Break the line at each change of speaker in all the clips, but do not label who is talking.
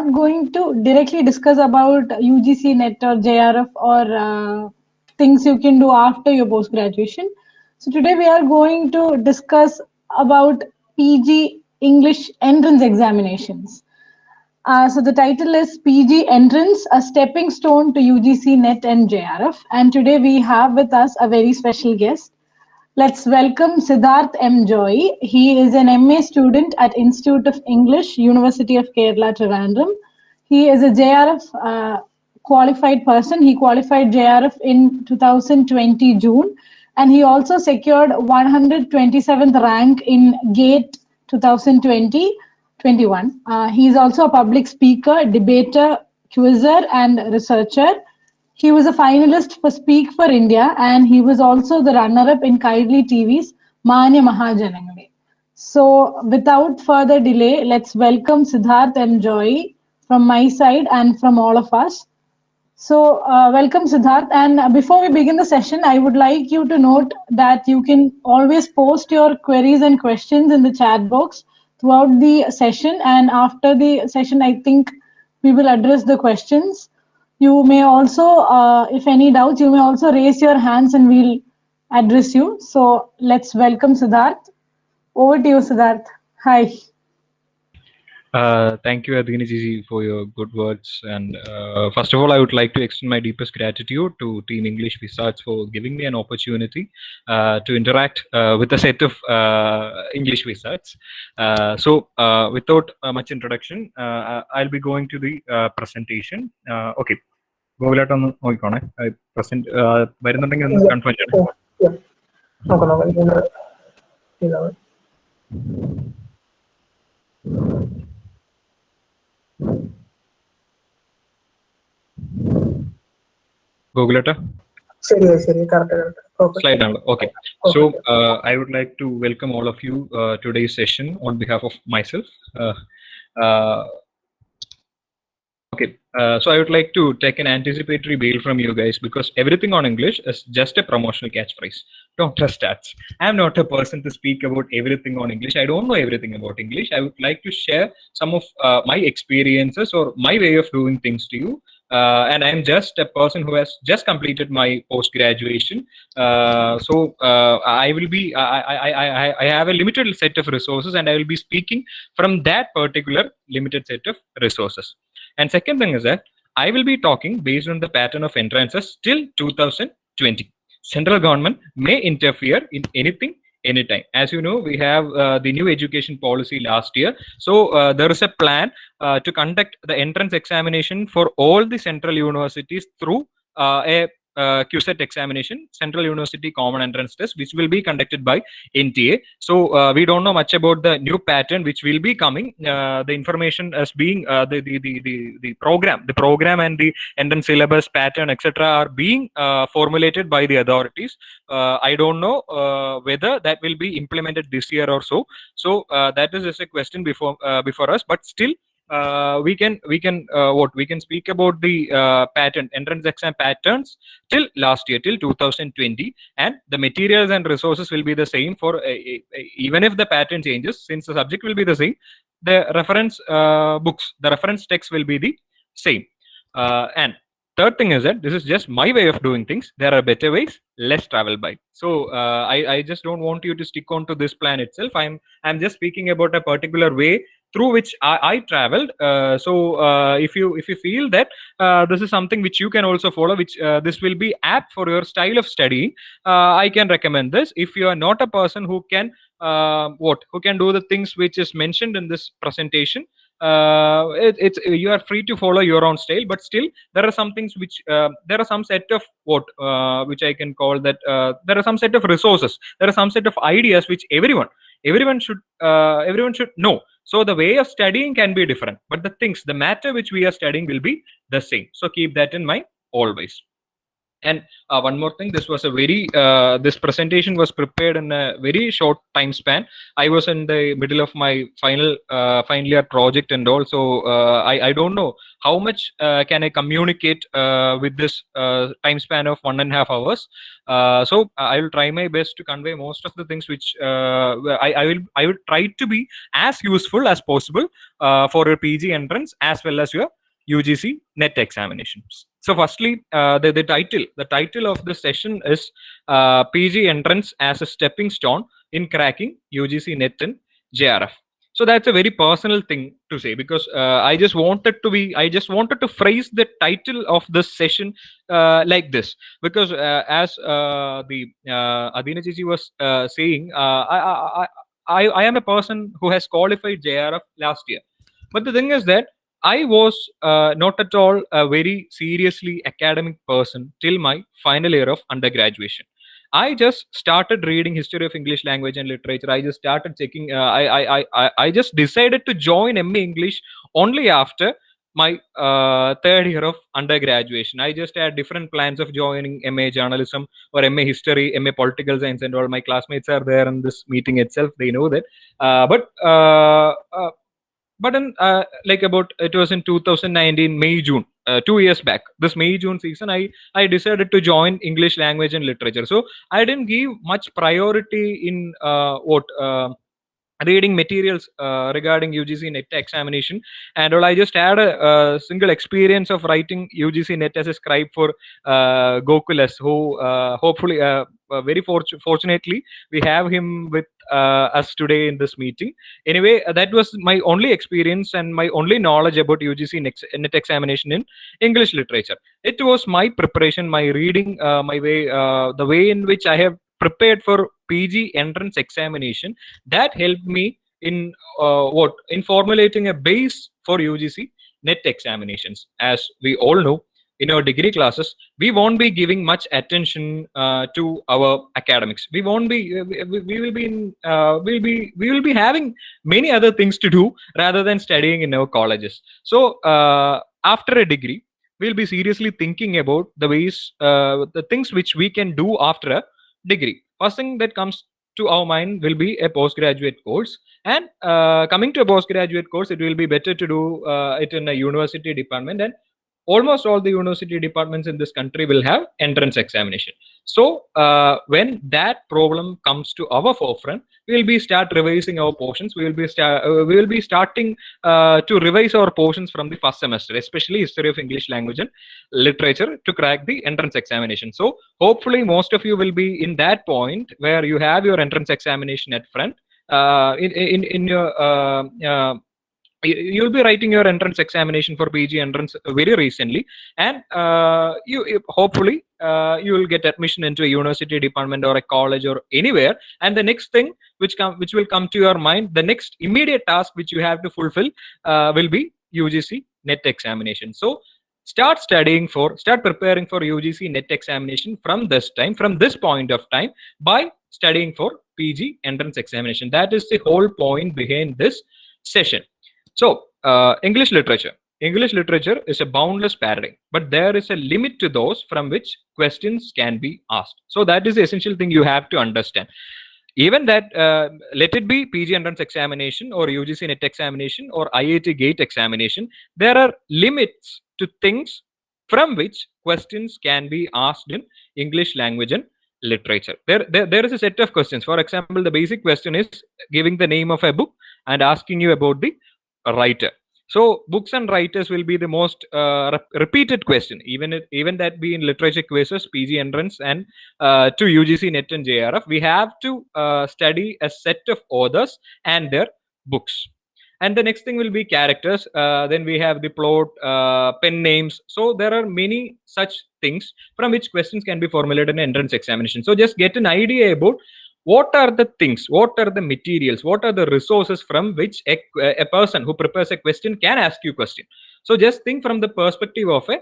going to directly discuss about UGC NET or JRF or things you can do after your post graduation. So today we are going to discuss about PG English entrance examinations. So the title is PG Entrance, a stepping stone to UGC NET and JRF. And today we have with us a very special guest. Let's welcome Siddharth M. Joy. He is an MA student at Institute of English, University of Kerala, Trivandrum. He is a JRF qualified person. He qualified JRF in 2020 June, and he also secured 127th rank in GATE 2020-21. He is also a public speaker, debater, quizzer, and researcher. He was a finalist for Speak for India, and he was also the runner-up in Kindly TV's Manya Mahajanangale. So, without further delay, let's welcome Siddharth and Joy from my side and from all of us. So, welcome Siddharth. And before we begin the session, I would like you to note that you can always post your queries and questions in the chat box throughout the session. And after the session, I think we will address the questions. You may also, if any doubts, you may also raise your hands and we'll address you. So let's welcome Siddharth. Over to you, Siddharth. Hi.
Thank you, Adhini Jiji, for your good words. And first of all, I would like to extend my deepest gratitude to Team English Research for giving me an opportunity to interact with a set of English Research. So, without much introduction, I'll be going to the presentation. Okay. ഗോകുലേട്ടൊന്ന് നോക്കിക്കോണേ present വരുന്നുണ്ടെങ്കിൽ ഒന്ന് confirm ചെയ്യണം. Gogulata? Slide down. Okay. So I would like to welcome all of you today's session on behalf of myself. Okay. So I would like to take an anticipatory bail from you guys because everything on English is just a promotional catchphrase. Don't trust that. I'm not a person to speak about everything on English. I don't know everything about English. I would like to share some of my experiences or my way of doing things to you. And I'm just a person who has just completed my post-graduation. So I will be, I have a limited set of resources and I will be speaking from that particular limited set of resources. And second thing is that I will be talking based on the pattern of entrances till 2020. Central government may interfere in anything, anytime. As you know, we have the new education policy last year. So there is a plan to conduct the entrance examination for all the central universities through a QCET examination, Central University Common Entrance Test, which will be conducted by NTA. So we don't know much about the new pattern which will be coming. The information as being the program and the entrance syllabus pattern, etc., are being formulated by the authorities. I don't know whether that will be implemented this year or so. So that is just a question before us. But still, we can speak about the pattern entrance exam patterns till last year, till 2020, and the materials and resources will be the same for even if the pattern changes, since the subject will be the same, the reference books, the reference text will be the same. And third thing is that this is just my way of doing things. There are better ways, less travel by. So I just don't want you to stick on to this plan itself. I'm just speaking about a particular way through which I traveled. So if you feel that this is something which you can also follow, which this will be apt for your style of studying, I can recommend this. If you are not a person who can who can do the things which is mentioned in this presentation, it's you are free to follow your own style. But still, there are some things which there are some set of which I can call that there are some set of resources, there are some set of ideas which everyone should know. So the way of studying can be different, but the matter which we are studying will be the same. So keep that in mind always. And one more thing, this was a very this presentation was prepared in a very short time span. I was in the middle of my final year project, and also I don't know how much can I communicate with this time span of 1.5 hours. So I will try my best to convey most of the things which I will try to be as useful as possible for your PG entrance as well as your UGC NET examinations. So, firstly, the title of the session is PG entrance as a stepping stone in cracking UGC NET and JRF. So that's a very personal thing to say, because I just wanted to phrase the title of this session like this, because as the Adina Jiji was saying, I am a person who has qualified JRF last year, but the thing is that I was not at all a very seriously academic person till my final year of undergraduation. I just started reading history of English language and literature. I just started checking. I just decided to join MA English only after my third year of undergraduation. I just had different plans of joining MA journalism or MA history, MA political science, and all my classmates are there in this meeting itself. They know that. But in like about, it was in 2019 May June, 2 years back, this May June season, I decided to join English language and literature. So I didn't give much priority in what reading materials regarding UGC NET examination and all. I just had a single experience of writing UGC NET as a scribe for Gokulas, who hopefully very fortunately we have him with us today in this meeting. Anyway, that was my only experience and my only knowledge about UGC NET examination in English literature. It was my preparation, my reading, my way, the way in which I have prepared for PG entrance examination, that helped me in in formulating a base for UGC NET examinations. As we all know, in our degree classes, we won't be giving much attention to our academics. We won't be. We will be in. We will be having many other things to do rather than studying in our colleges. So after a degree, we'll be seriously thinking about the ways, the things which we can do after a degree. First thing that comes to our mind will be a postgraduate course. And coming to a postgraduate course, it will be better to do it in a university department. And almost all the university departments in this country will have entrance examination. So when that problem comes to our forefront, we will be start revising our portions. We will be starting to revise our portions from the first semester, especially history of English language and literature, to crack the entrance examination. So hopefully most of you will be in that point where you have your entrance examination at front. In your you'll be writing your entrance examination for PG entrance very recently, and you hopefully you will get admission into a university department or a college or anywhere. And the next thing which will come to your mind, the next immediate task which you have to fulfill will be UGC NET examination. So start preparing for UGC NET examination from this point of time, by studying for PG entrance examination. That is the whole point behind this session. So, English literature. English literature is a boundless paradigm, but there is a limit to those from which questions can be asked. So that is the essential thing you have to understand. Even that, let it be PG entrance examination or UGC NET examination or IIT GATE examination, there are limits to things from which questions can be asked in English language and literature. There is a set of questions. For example, the basic question is giving the name of a book and asking you about the writer. So books and writers will be the most repeated question, even that be in literature quizzes, PG entrance, and to UGC NET and JRF. We have to study a set of authors and their books. And the next thing will be characters. Then we have the plot, pen names. So there are many such things from which questions can be formulated in entrance examination. So just get an idea about what are the things, what are the materials, what are the resources from which a person who prepares a question can ask you question. So just think from the perspective of a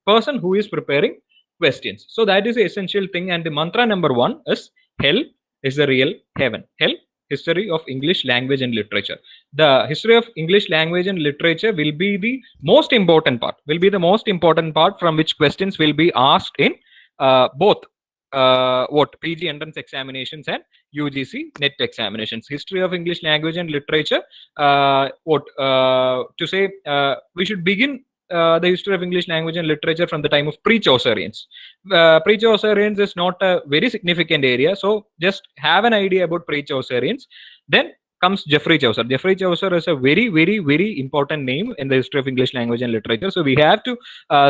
person who is preparing questions. So that is the essential thing. And the mantra number 1 is hell is the real heaven. Hell, history of English language and literature. The history of English language and literature will be the most important part, from which questions will be asked in both PG entrance examinations and UGC NET examinations. History of English language and literature. We should begin the history of English language and literature from the time of pre-Chaucerians. Pre-Chaucerians is not a very significant area, so just have an idea about pre-Chaucerians. Then comes Geoffrey Chaucer. Geoffrey Chaucer is a very, very, very important name in the history of English language and literature. So we have to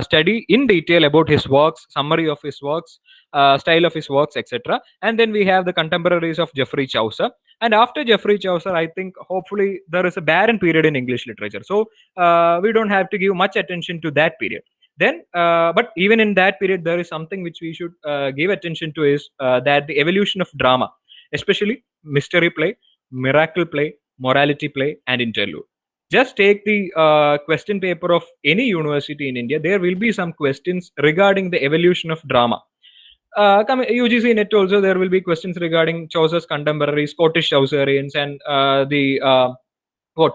study in detail about his works, summary of his works, style of his works, etc. And then we have the contemporaries of Geoffrey Chaucer. And after Geoffrey Chaucer, I think hopefully there is a barren period in English literature. So we don't have to give much attention to that period. Then, but even in that period, there is something which we should give attention to is that the evolution of drama, especially mystery play, miracle play, morality play, and interlude. Just take the question paper of any university in India. There will be some questions regarding the evolution of drama. UGC NET also, there will be questions regarding Chaucer's contemporaries, Scottish Chaucerians, and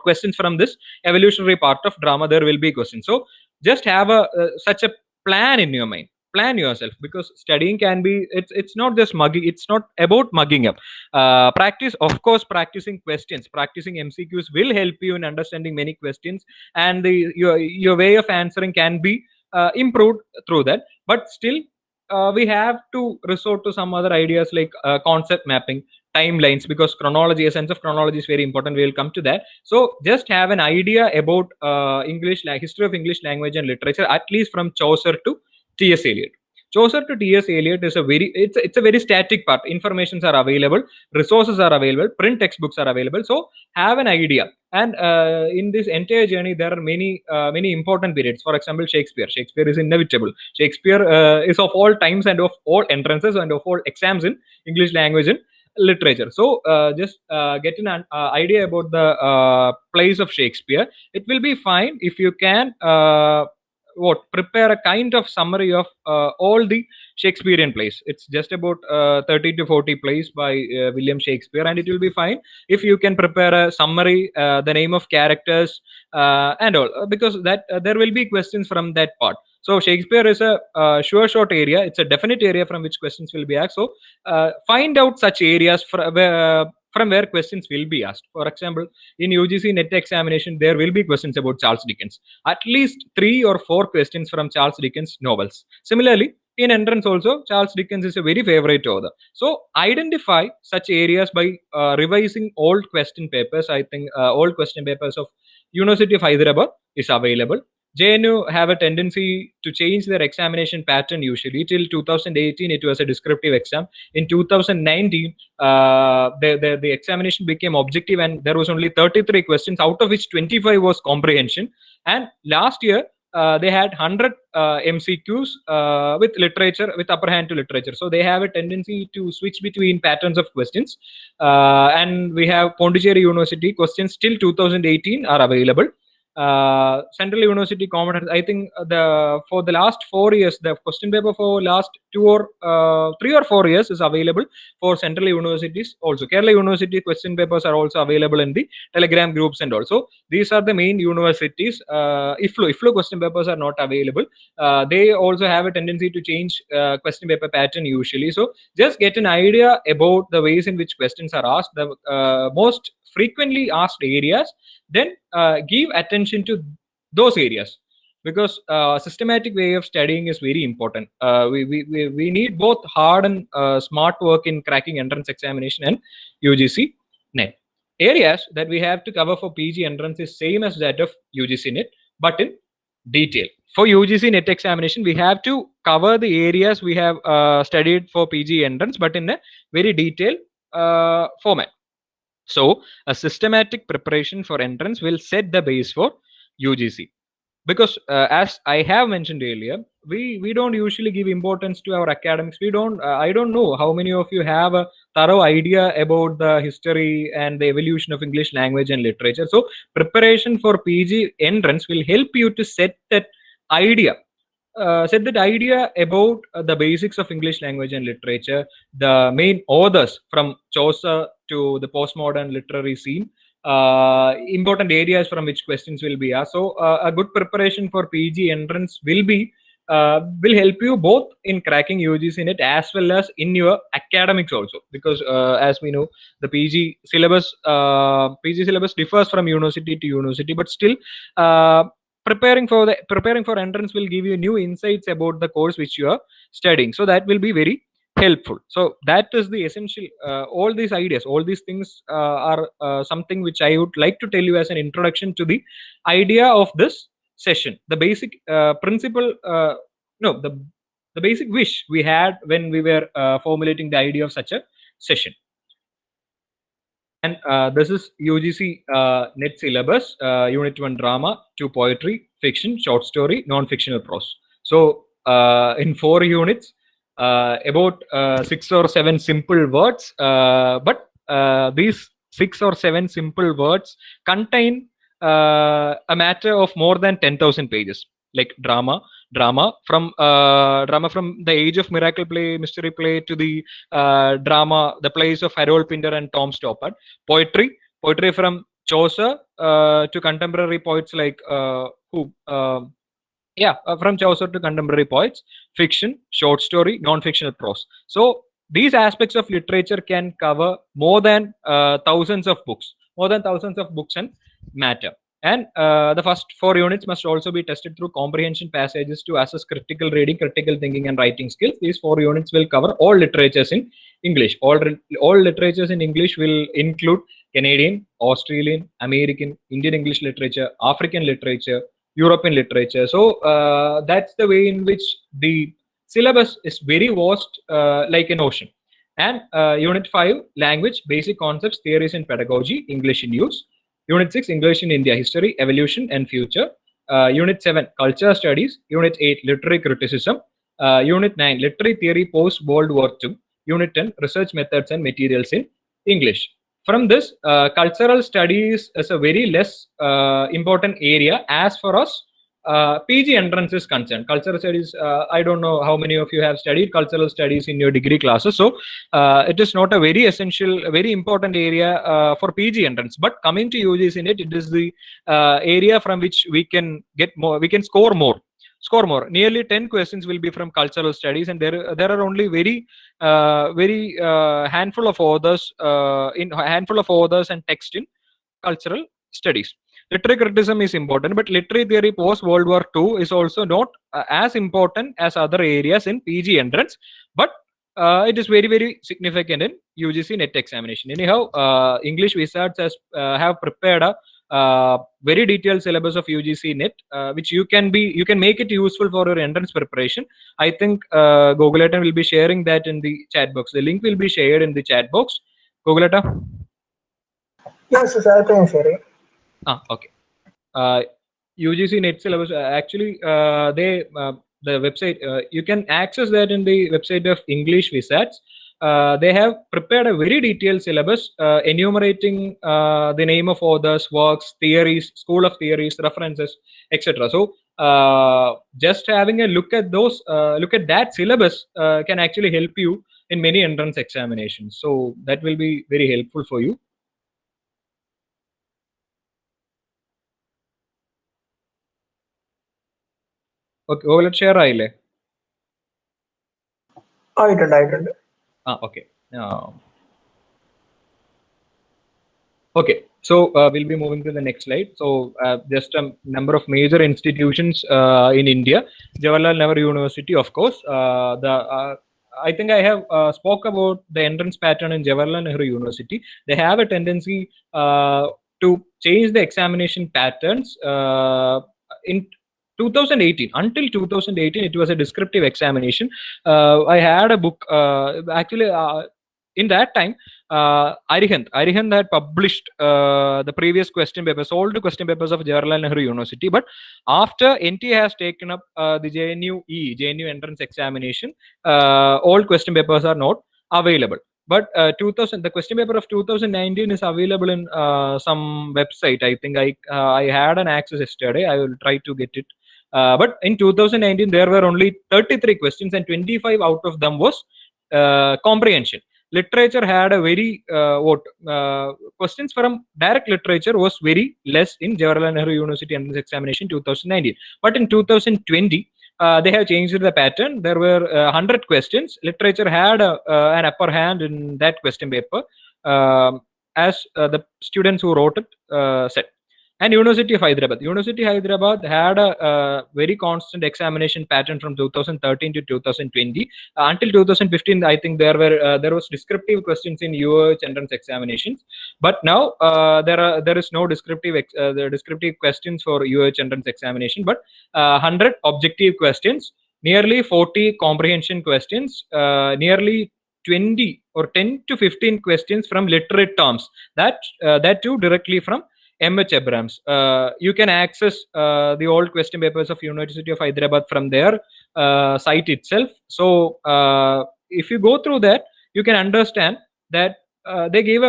questions from this evolutionary part of drama. There will be questions. So just have such a plan in your mind. Plan yourself, because studying can be, it's not just mugging, it's not about mugging up. Practice, of course, practicing questions, practicing MCQs will help you in understanding many questions, and your way of answering can be improved through that. But still, we have to resort to some other ideas like concept mapping, timelines, because chronology, a sense of chronology is very important. We will come to that. So just have an idea about history of English language and literature, at least from Chaucer to T.S. Eliot. Chaucer to T.S. Eliot is it's a very static part. Informations are available, resources are available, print textbooks are available. So have an idea. And in this entire journey, there are many important periods. For example, Shakespeare. Shakespeare is inevitable. Shakespeare is of all times and of all entrances and of all exams in English language and literature. So just get an idea about the plays of Shakespeare. It will be fine if you can prepare a kind of summary of all the Shakespearean plays. It's just about 30 to 40 plays by William Shakespeare, and it will be fine if you can prepare a summary, the name of characters, and all, because that there will be questions from that part. So Shakespeare is a sure shot area. It's a definite area from which questions will be asked. So find out such areas from where questions will be asked. For example, in UGC NET examination, there will be questions about Charles Dickens. At least 3 or 4 questions from Charles Dickens novels. Similarly, in entrance also, Charles Dickens is a very favorite author. So identify such areas by revising old question papers. I think old question papers of University of Hyderabad is available. JNU have a tendency to change their examination pattern usually. Till 2018, it was a descriptive exam. In 2019, the examination became objective, and there was only 33 questions, out of which 25 was comprehension. And last year, they had 100 MCQs with literature, with upper hand to literature. So they have a tendency to switch between patterns of questions. And we have Pondicherry University questions till 2018 are available. Central University Common, I think for the last 4 years, the question paper for last 3 or 4 years is available for Central Universities. Also, Kerala University question papers are also available in the Telegram groups, and also these are the main universities. IFLO question papers are not available. They also have a tendency to change question paper pattern usually. So just get an idea about the ways in which questions are asked, the most frequently asked areas, then give attention to those areas, because systematic way of studying is very important. We need both hard and smart work in cracking entrance examination and UGC NET. Areas that we have to cover for PG entrance is same as that of UGC NET, but in detail. For UGC NET examination, we have to cover the areas we have studied for PG entrance, but in a very detailed format. So a systematic preparation for entrance will set the base for UGC. Because as I have mentioned earlier, we don't usually give importance to our academics. We don't. I don't know how many of you have a thorough idea about the history and the evolution of English language and literature. So preparation for PG entrance will help you to set that idea. About the basics of English language and literature, the main authors from Chaucer to the postmodern literary scene, important areas from which questions will be asked. So a good preparation for PG entrance will be will help you both in cracking UGC NET as well as in your academics also, because as we know, the PG syllabus differs from university to university, but still preparing for entrance will give you new insights about the course which you are studying, so that will be very helpful. So that is the essential. All these ideas, all these things are something which I would like to tell you as an introduction to the idea of this session, the basic principle, no the basic wish we had when we were formulating the idea of such a session. And this is UGC NET syllabus, unit 1 drama, 2 poetry, fiction, short story, non-fictional prose. So in 4 units, about 6 or 7 simple words, but these 6 or 7 simple words contain a matter of more than 10,000 pages, like drama from the Age of Miracle play, mystery play, to the drama, the plays of Harold Pinter and Tom Stoppard. Poetry from Chaucer to contemporary poets like from Chaucer to contemporary poets. Fiction, short story, non-fictional prose. So these aspects of literature can cover more than thousands of books and matter. And the first 4 units must also be tested through comprehension passages to assess critical reading, critical thinking, and writing skills. These 4 units will cover all literatures in English. All literatures in English will include Canadian, Australian, American, Indian English literature, African literature, European literature. So that's the way in which the syllabus is very vast, like an ocean. And Unit 5, language, basic concepts, theories, and pedagogy, English in use. Unit 6, English in India, history, evolution, and future. Unit 7, culture studies. Unit 8, literary criticism. Unit 9, literary theory post-World War II. Unit 10, research methods and materials in English. From this, cultural studies is a very less important area as far as PG entrance is concerned. Cultural studies, I don't know how many of you have studied cultural studies in your degree classes. So it is not a very essential, very important area for PG entrance. But coming to UGC NET, it is the area from which we can get more, we can score more. Nearly 10 questions will be from cultural studies, and there are only very handful of authors and text in cultural studies. Literary criticism is important, but literary theory post World War II is also not as important as other areas in PG entrance, but it is very significant in UGC NET examination. Anyhow, English Wizards have prepared a very detailed syllabus of UGC NET, which you can make it useful for your entrance preparation. I think Gogoleta will be sharing that in the chat box. The link will be shared in the chat box. Gogoleta?
Yes, I can share it.
Okay. UGC NET syllabus, actually, the website, you can access that in the website of English Wizards. They have prepared a very detailed syllabus enumerating the name of authors, works, theories, school of theories, references, etc. So just having a look at those, look at that syllabus can actually help you in many entrance examinations. So that will be very helpful for you. Okay, let's share Aile.
I did.
Okay. Okay, so we'll be moving to the next slide. So just a number of major institutions in India. Jawaharlal Nehru University, of course. I think I have spoke about the entrance pattern in Jawaharlal Nehru University. They have a tendency to change the examination patterns in 2018. Until 2018, it was a descriptive examination. I had a book, actually, in that time, Arihant had published the previous question papers, all the question papers of Jawaharlal Nehru University. But after NTA has taken up the JNU entrance examination, all question papers are not available. But the question paper of 2019 is available in some website. I think I had an access yesterday. I will try to get it. But in 2019, there were only 33 questions, and 25 out of them was comprehension. Literature had a very questions from direct literature was very less in Jawaharlal Nehru University entrance examination 2019. But in 2020, they have changed the pattern. There were 100 questions. Literature had an upper hand in that question paper, as the students who wrote it said. And University of Hyderabad had a very constant examination pattern from 2013 to 2020. Until 2015, I think there was descriptive questions in UH entrance examinations. But now there is no descriptive questions for UH entrance examination, but 100 objective questions, nearly 40 comprehension questions, nearly 20 or 10 to 15 questions from literate terms. That too directly from M.H. Abrams. You can access the old question papers of University of Hyderabad from their site itself. So if you go through that, you can understand that they gave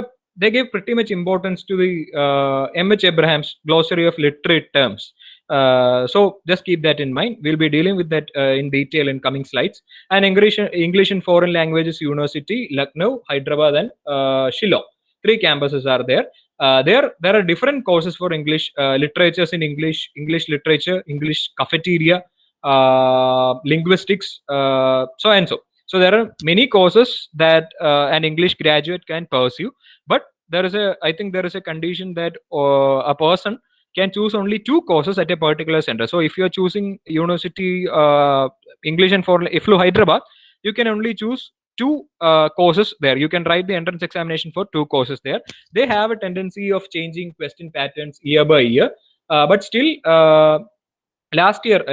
pretty much importance to the M.H. Abrams glossary of literate terms. So just keep that in mind. We'll be dealing with that in detail in coming slides. And English and Foreign Languages University, Lucknow, Hyderabad, and Shillong. 3 campuses are there. There are different courses for English, literatures in English literature, English cafeteria, linguistics, so and so. So there are many courses that an English graduate can pursue, but I think there is a condition that a person can choose only 2 courses at a particular center. So if you are choosing University English and Foreign IFLU Hyderabad, you can only choose 2 courses there. You can write the entrance examination for 2 courses there. They have a tendency of changing question patterns year by year, but still last year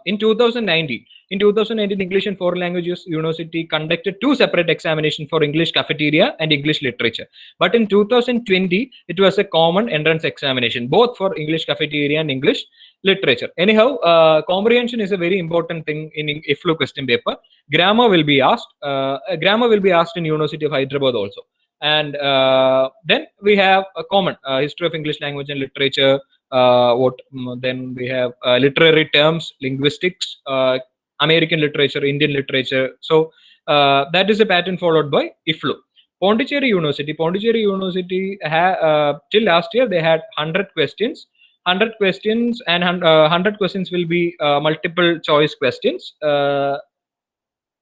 in 2019 English and Foreign Languages University conducted 2 separate examinations for English cafeteria and English literature. But in 2020 it was a common entrance examination both for English cafeteria and English literature. Anyhow, comprehension is a very important thing in IFLU question paper. Grammar will be asked. In University of Hyderabad also. And then we have a common history of English language and literature. Then we have literary terms, linguistics, American literature, Indian literature. So that is a pattern followed by IFLU. Pondicherry University till last year they had 100 questions. 100 questions and 100 questions will be multiple choice questions.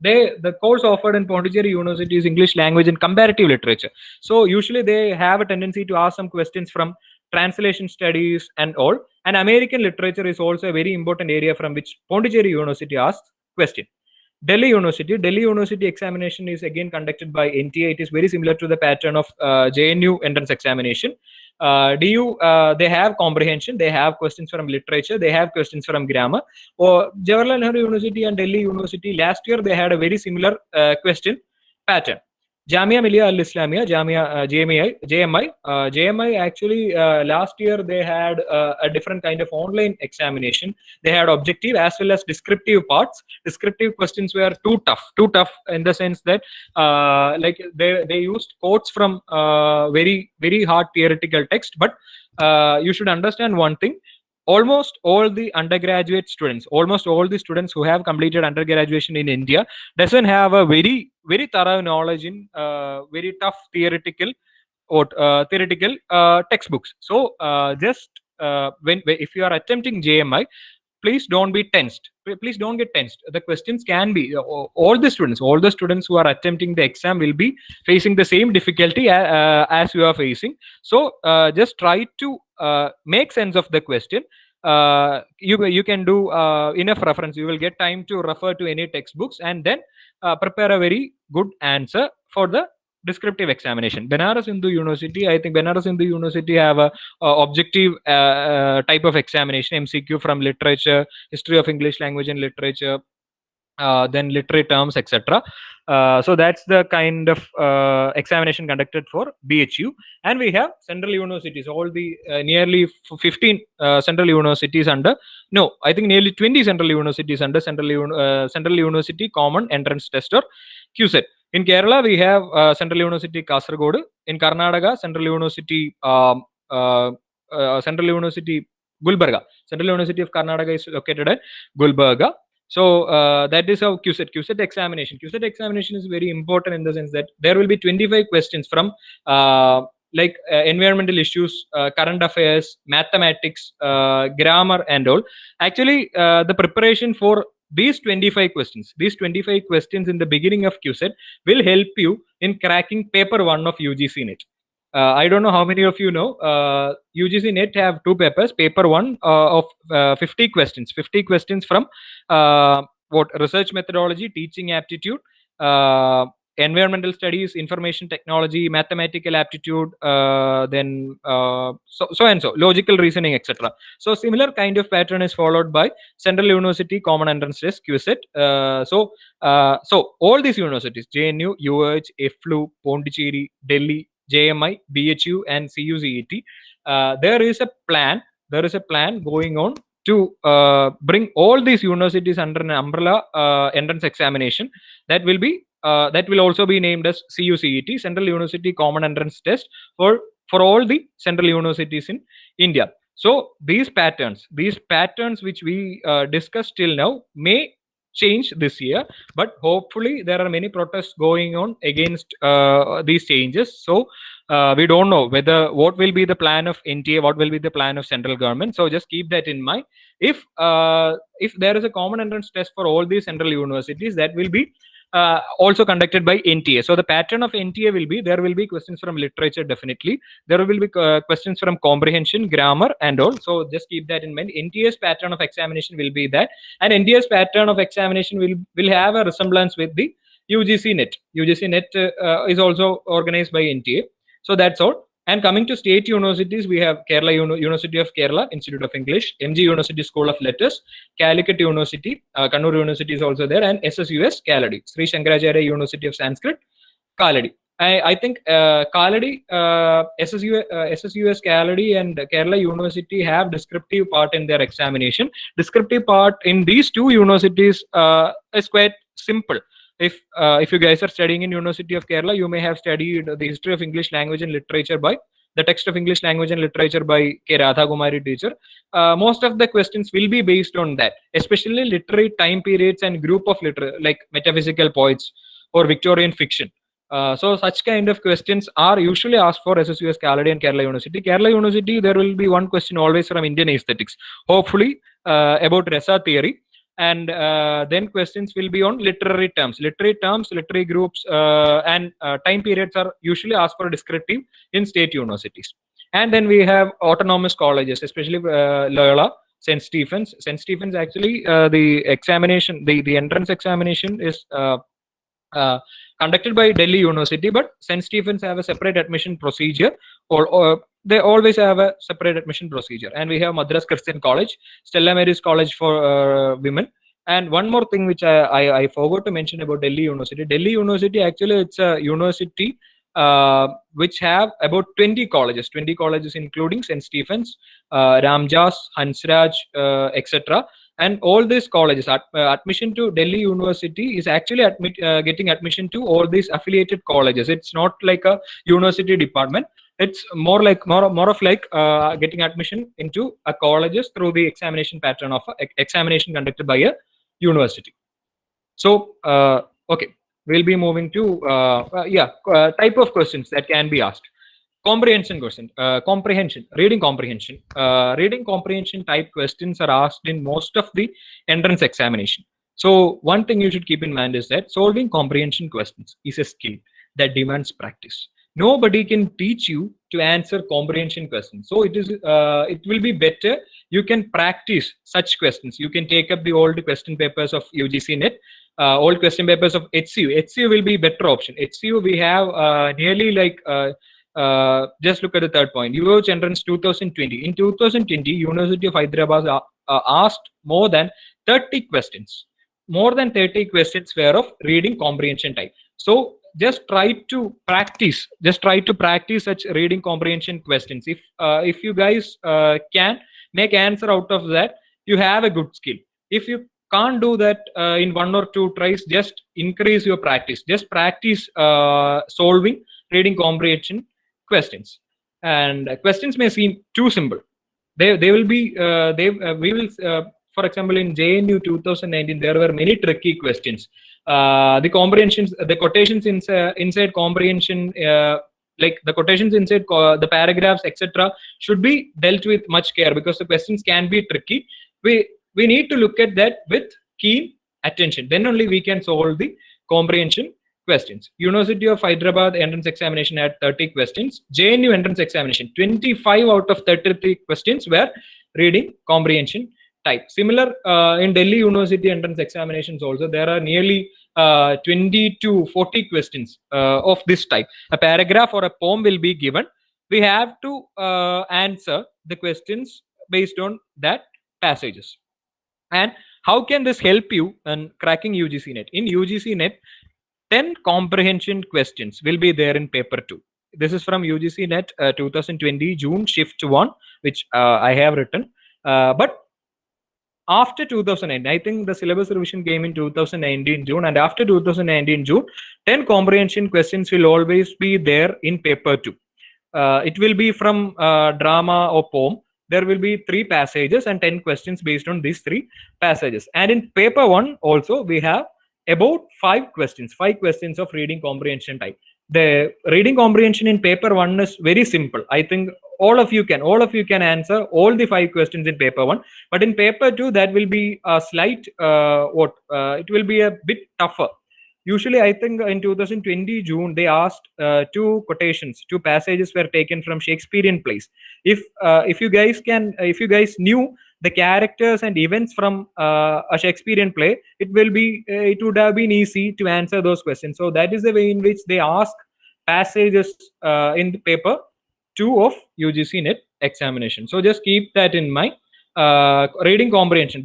The course offered in Pondicherry University is English language and comparative literature. So usually they have a tendency to ask some questions from translation studies and all. And American literature is also a very important area from which Pondicherry University asks question. Delhi University examination is again conducted by NTA. It is very similar to the pattern of JNU entrance examination. They have comprehension, they have questions from literature, they have questions from grammar. Or Jawaharlal Nehru University and Delhi University, last year they had a very similar question pattern. Jamia Millia Al Islamia, JMI actually last year they had a different kind of online examination. They had objective as well as descriptive parts. Descriptive questions were too tough in the sense that like they used quotes from very hard theoretical text. But you should understand one thing. Almost all the students who have completed undergraduation in India doesn't have a very thorough knowledge in very tough theoretical textbooks. So just if you are attempting JMI, please don't be tensed. Please don't get tensed. The questions can be all the students who are attempting the exam will be facing the same difficulty as you are facing. So just try to make sense of the question. You can do enough reference. You will get time to refer to any textbooks and then prepare a very good answer for the descriptive examination. Banaras Hindu University, I think Banaras Hindu University have a objective type of examination, MCQ from literature, history of English language and literature, then literary terms, etc. So that's the kind of examination conducted for BHU. And we have central universities, all the nearly 15 central universities under, no, I think nearly 20 central universities under Central University Common Entrance Test or QCET. In Kerala, we have Central University Kasaragod. In Karnataka, Central University Gulbarga. Central University of Karnataka is located at Gulbarga. So that is how QCET examination. QCET examination is very important in the sense that there will be 25 questions from environmental issues, current affairs, mathematics, grammar and all. Actually, the preparation for these 25 questions in the beginning of QCET will help you in cracking paper 1 of UGC NET. I don't know how many of you know, UGC NET have 2 papers. Paper 1 of 50 questions from research methodology, teaching aptitude, environmental studies, information technology, mathematical aptitude, then so and so, logical reasoning, etc. So similar kind of pattern is followed by Central University Common Entrance Test, QCET. So all these universities, JNU, UH, FLU, Pondicherry, Delhi, JMI, BHU, and CUCET, there is a plan going on to bring all these universities under an umbrella entrance examination that will also be named as CUCET, Central University Common Entrance Test, for all the central universities in India. So these patterns which we discussed till now may change this year, but hopefully there are many protests going on against these changes. So we don't know what will be the plan of NTA, what will be the plan of central government. So just keep that in mind. If there is a common entrance test for all these central universities, that will be also conducted by NTA. So the pattern of NTA will be, there will be questions from literature, definitely. There will be questions from comprehension, grammar, and all. So just keep that in mind. NTA's pattern of examination will be that, and NTA's pattern of examination will have a resemblance with the UGC NET. UGC NET is also organized by NTA. So that's all. And coming to state universities, we have Kerala University of Kerala, Institute of English, MG University School of Letters, Calicut University, Kannur University is also there, and SSUS Kaladi, Sri Shankaracharya University of Sanskrit, Kaladi. I think Kaladi, SSUS Kaladi, and Kerala University have descriptive part in their examination. Descriptive part in these 2 universities is quite simple. If you guys are studying in University of Kerala, you may have studied the history of English language and literature by the text of English language and literature by K. Radha Kumari teacher. Most of the questions will be based on that, especially literary time periods and group of like metaphysical poets or Victorian fiction. So such kind of questions are usually asked for SSUS Kaladi and Kerala University. Kerala University, there will be one question always from Indian aesthetics, hopefully about Rasa theory. And then questions will be on literary terms, literary groups, and time periods are usually asked for descriptive in state universities. And then we have autonomous colleges, especially Loyola, St. Stephen's. St. Stephen's, actually, the examination, the entrance examination is conducted by Delhi University, but St. Stephen's have a separate admission procedure, or they always have a separate admission procedure. And we have Madras Christian College, Stella Maris College for women. And one more thing which I forgot to mention about Delhi University. Delhi University, actually, it's a university which have about 20 colleges including St. Stephen's, Ramjas, Hansraj, etc. And all these colleges, admission to Delhi University is actually getting admission to all these affiliated colleges. It's not like a university department. It's more of like getting admission into a colleges through the examination pattern of examination conducted by a university. So okay, we'll be moving to type of questions that can be asked. Comprehension question, reading comprehension. Reading comprehension type questions are asked in most of the entrance examination. So one thing you should keep in mind is that solving comprehension questions is a skill that demands practice. Nobody can teach you to answer comprehension questions. So it will be better you can practice such questions. You can take up the old question papers of UGC NET, old question papers of HCU. HCU will be better option. HCU we have nearly like just look at the third point. UH entrance 2020. In 2020, University of Hyderabad asked more than 30 questions. More than 30 questions were of reading comprehension type. So just try to practice. Such reading comprehension questions. If you guys can make answer out of that, you have a good skill. If you can't do that in 1 or 2 tries, just increase your practice. Just practice solving reading comprehension questions. And questions may seem too simple. They will be we will for example, in JNU 2019 there were many tricky questions. The comprehensions, the quotations inside comprehension, like the quotations inside the paragraphs, etc., should be dealt with much care, because the questions can be tricky. We need to look at that with keen attention. Then only we can solve the comprehension questions. University of Hyderabad entrance examination had 30 questions. JNU entrance examination, 25 out of 33 questions were reading comprehension type. Similar in Delhi University entrance examinations also, there are nearly 20 to 40 questions of this type. A paragraph or a poem will be given. We have to answer the questions based on that passages. And how can this help you in cracking UGC NET? In UGC NET, 10 comprehension questions will be there in paper 2. This is from UGC NET 2020 June shift 1, which I have written. But after 2009, I think the syllabus revision came in 2019 June, and after 2019 June, 10 comprehension questions will always be there in paper 2. It will be from drama or poem. There will be 3 passages and 10 questions based on these 3 passages. And in paper 1 also, we have about 5 questions of reading comprehension type. The reading comprehension in paper 1 is very simple. I think all of you can answer all the 5 questions in paper 1, but in paper 2 that will be a slight it will be a bit tougher. Usually, I think in 2020 June, they asked 2 passages were taken from Shakespearean plays. If you guys knew the characters and events from a Shakespearean play, it would have been easy to answer those questions. So that is the way in which they ask passages in the paper 2 of UGC NET examination. So just keep that in mind. Reading comprehension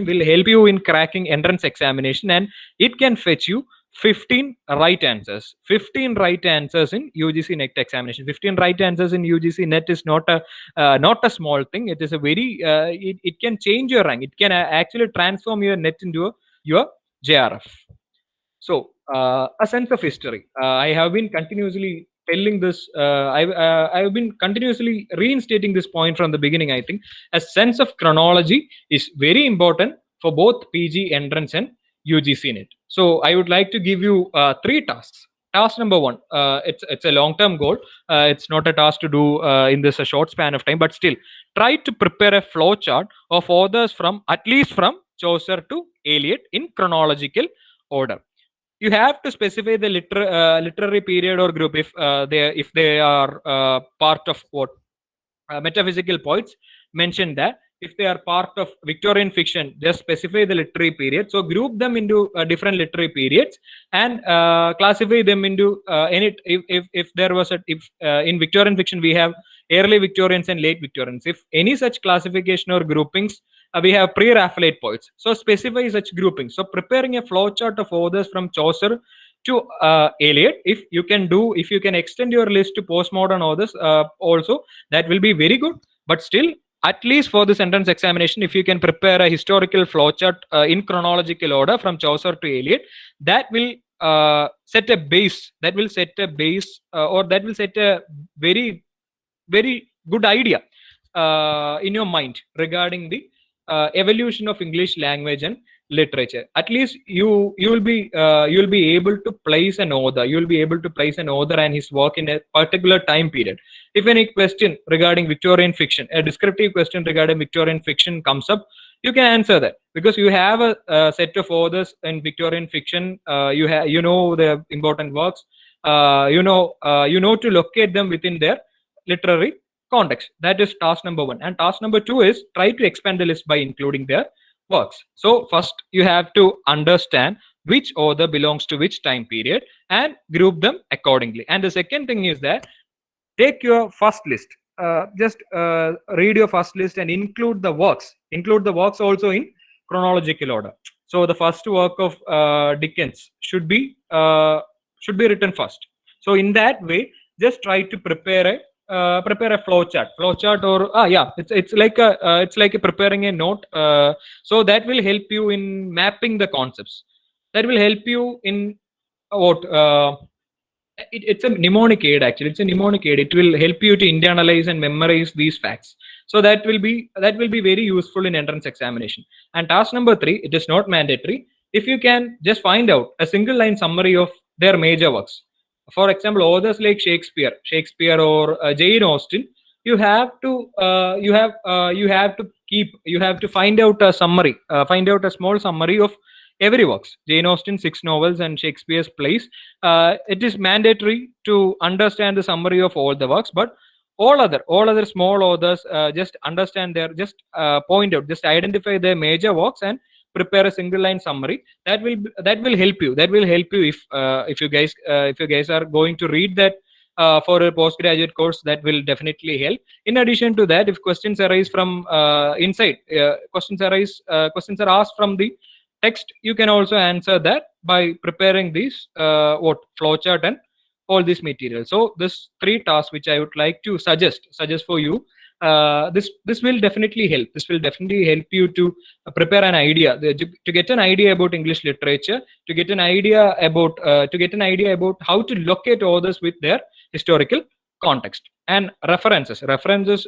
will help you in cracking entrance examination, and it can fetch you 15 right answers. 15 right answers in UGC NET examination. 15 right answers in UGC NET is not a small thing. It is a very it can change your rank. It can actually transform your NET into your JRF. So a sense of history. I have been continuously telling this. I've been continuously reinstating this point from the beginning. I think a sense of chronology is very important for both PG entrance and UGC NET. So I would like to give you 3 tasks. Task number 1, it's a long-term goal. It's not a task to do in this a short span of time, but still try to prepare a flow chart of authors at least from Chaucer to Eliot in chronological order. You have to specify the literary period or group if they are part of what metaphysical poets mentioned that. If they are part of Victorian fiction, just specify the literary period. So group them into different literary periods and classify them into in Victorian fiction we have early Victorians and late Victorians. If any such classification or groupings, we have pre-Raphaelite poets. So specify such groupings. So preparing a flowchart of authors from Chaucer to Eliot, if you can extend your list to postmodern authors also, that will be very good. But still, at least for this entrance examination, if you can prepare a historical flowchart in chronological order from Chaucer to Eliot, that will set a base. That will set a very, very good idea in your mind regarding the evolution of English language and literature. At least you will be able to place an author. You will be able to place an author and his work in a particular time period. If any question regarding Victorian fiction, a descriptive question regarding Victorian fiction comes up, you can answer that because you have a set of authors in Victorian fiction. You know the important works. You know to locate them within their literary context. That is task number 1. And task number 2 is try to expand the list by including their works. So first you have to understand which author belongs to which time period and group them accordingly. And the second thing is that take your first list. Just read your first list and include the works. Include the works also in chronological order. So the first work of Dickens should be written first. So in that way, just try to prepare a flowchart or it's like preparing a note. So that will help you in mapping the concepts. That will help you in it's a mnemonic aid. Actually, it's a mnemonic aid. It will help you to internalize and memorize these facts. So that will be very useful in entrance examination. And task number 3, it is not mandatory. If you can just find out a single line summary of their major works. For example, authors like Shakespeare or Jane Austen, you have to you have to find out a summary, find out a small summary of every works. Jane Austen's 6 novels and Shakespeare's plays. It is mandatory to understand the summary of all the works, but all other small authors, just understand their, just point out, just identify their major works and prepare a single line summary. That will help you. That will help you if you guys are going to read that for a postgraduate course. That will definitely help. In addition to that, if questions arise from inside, questions are asked from the text, you can also answer that by preparing these flowchart and all this material. So this 3 tasks which I would like to suggest for you, this will definitely help. This will definitely help you to prepare an idea, to get an idea about English literature, to get an idea about how to locate authors with their historical context. And references,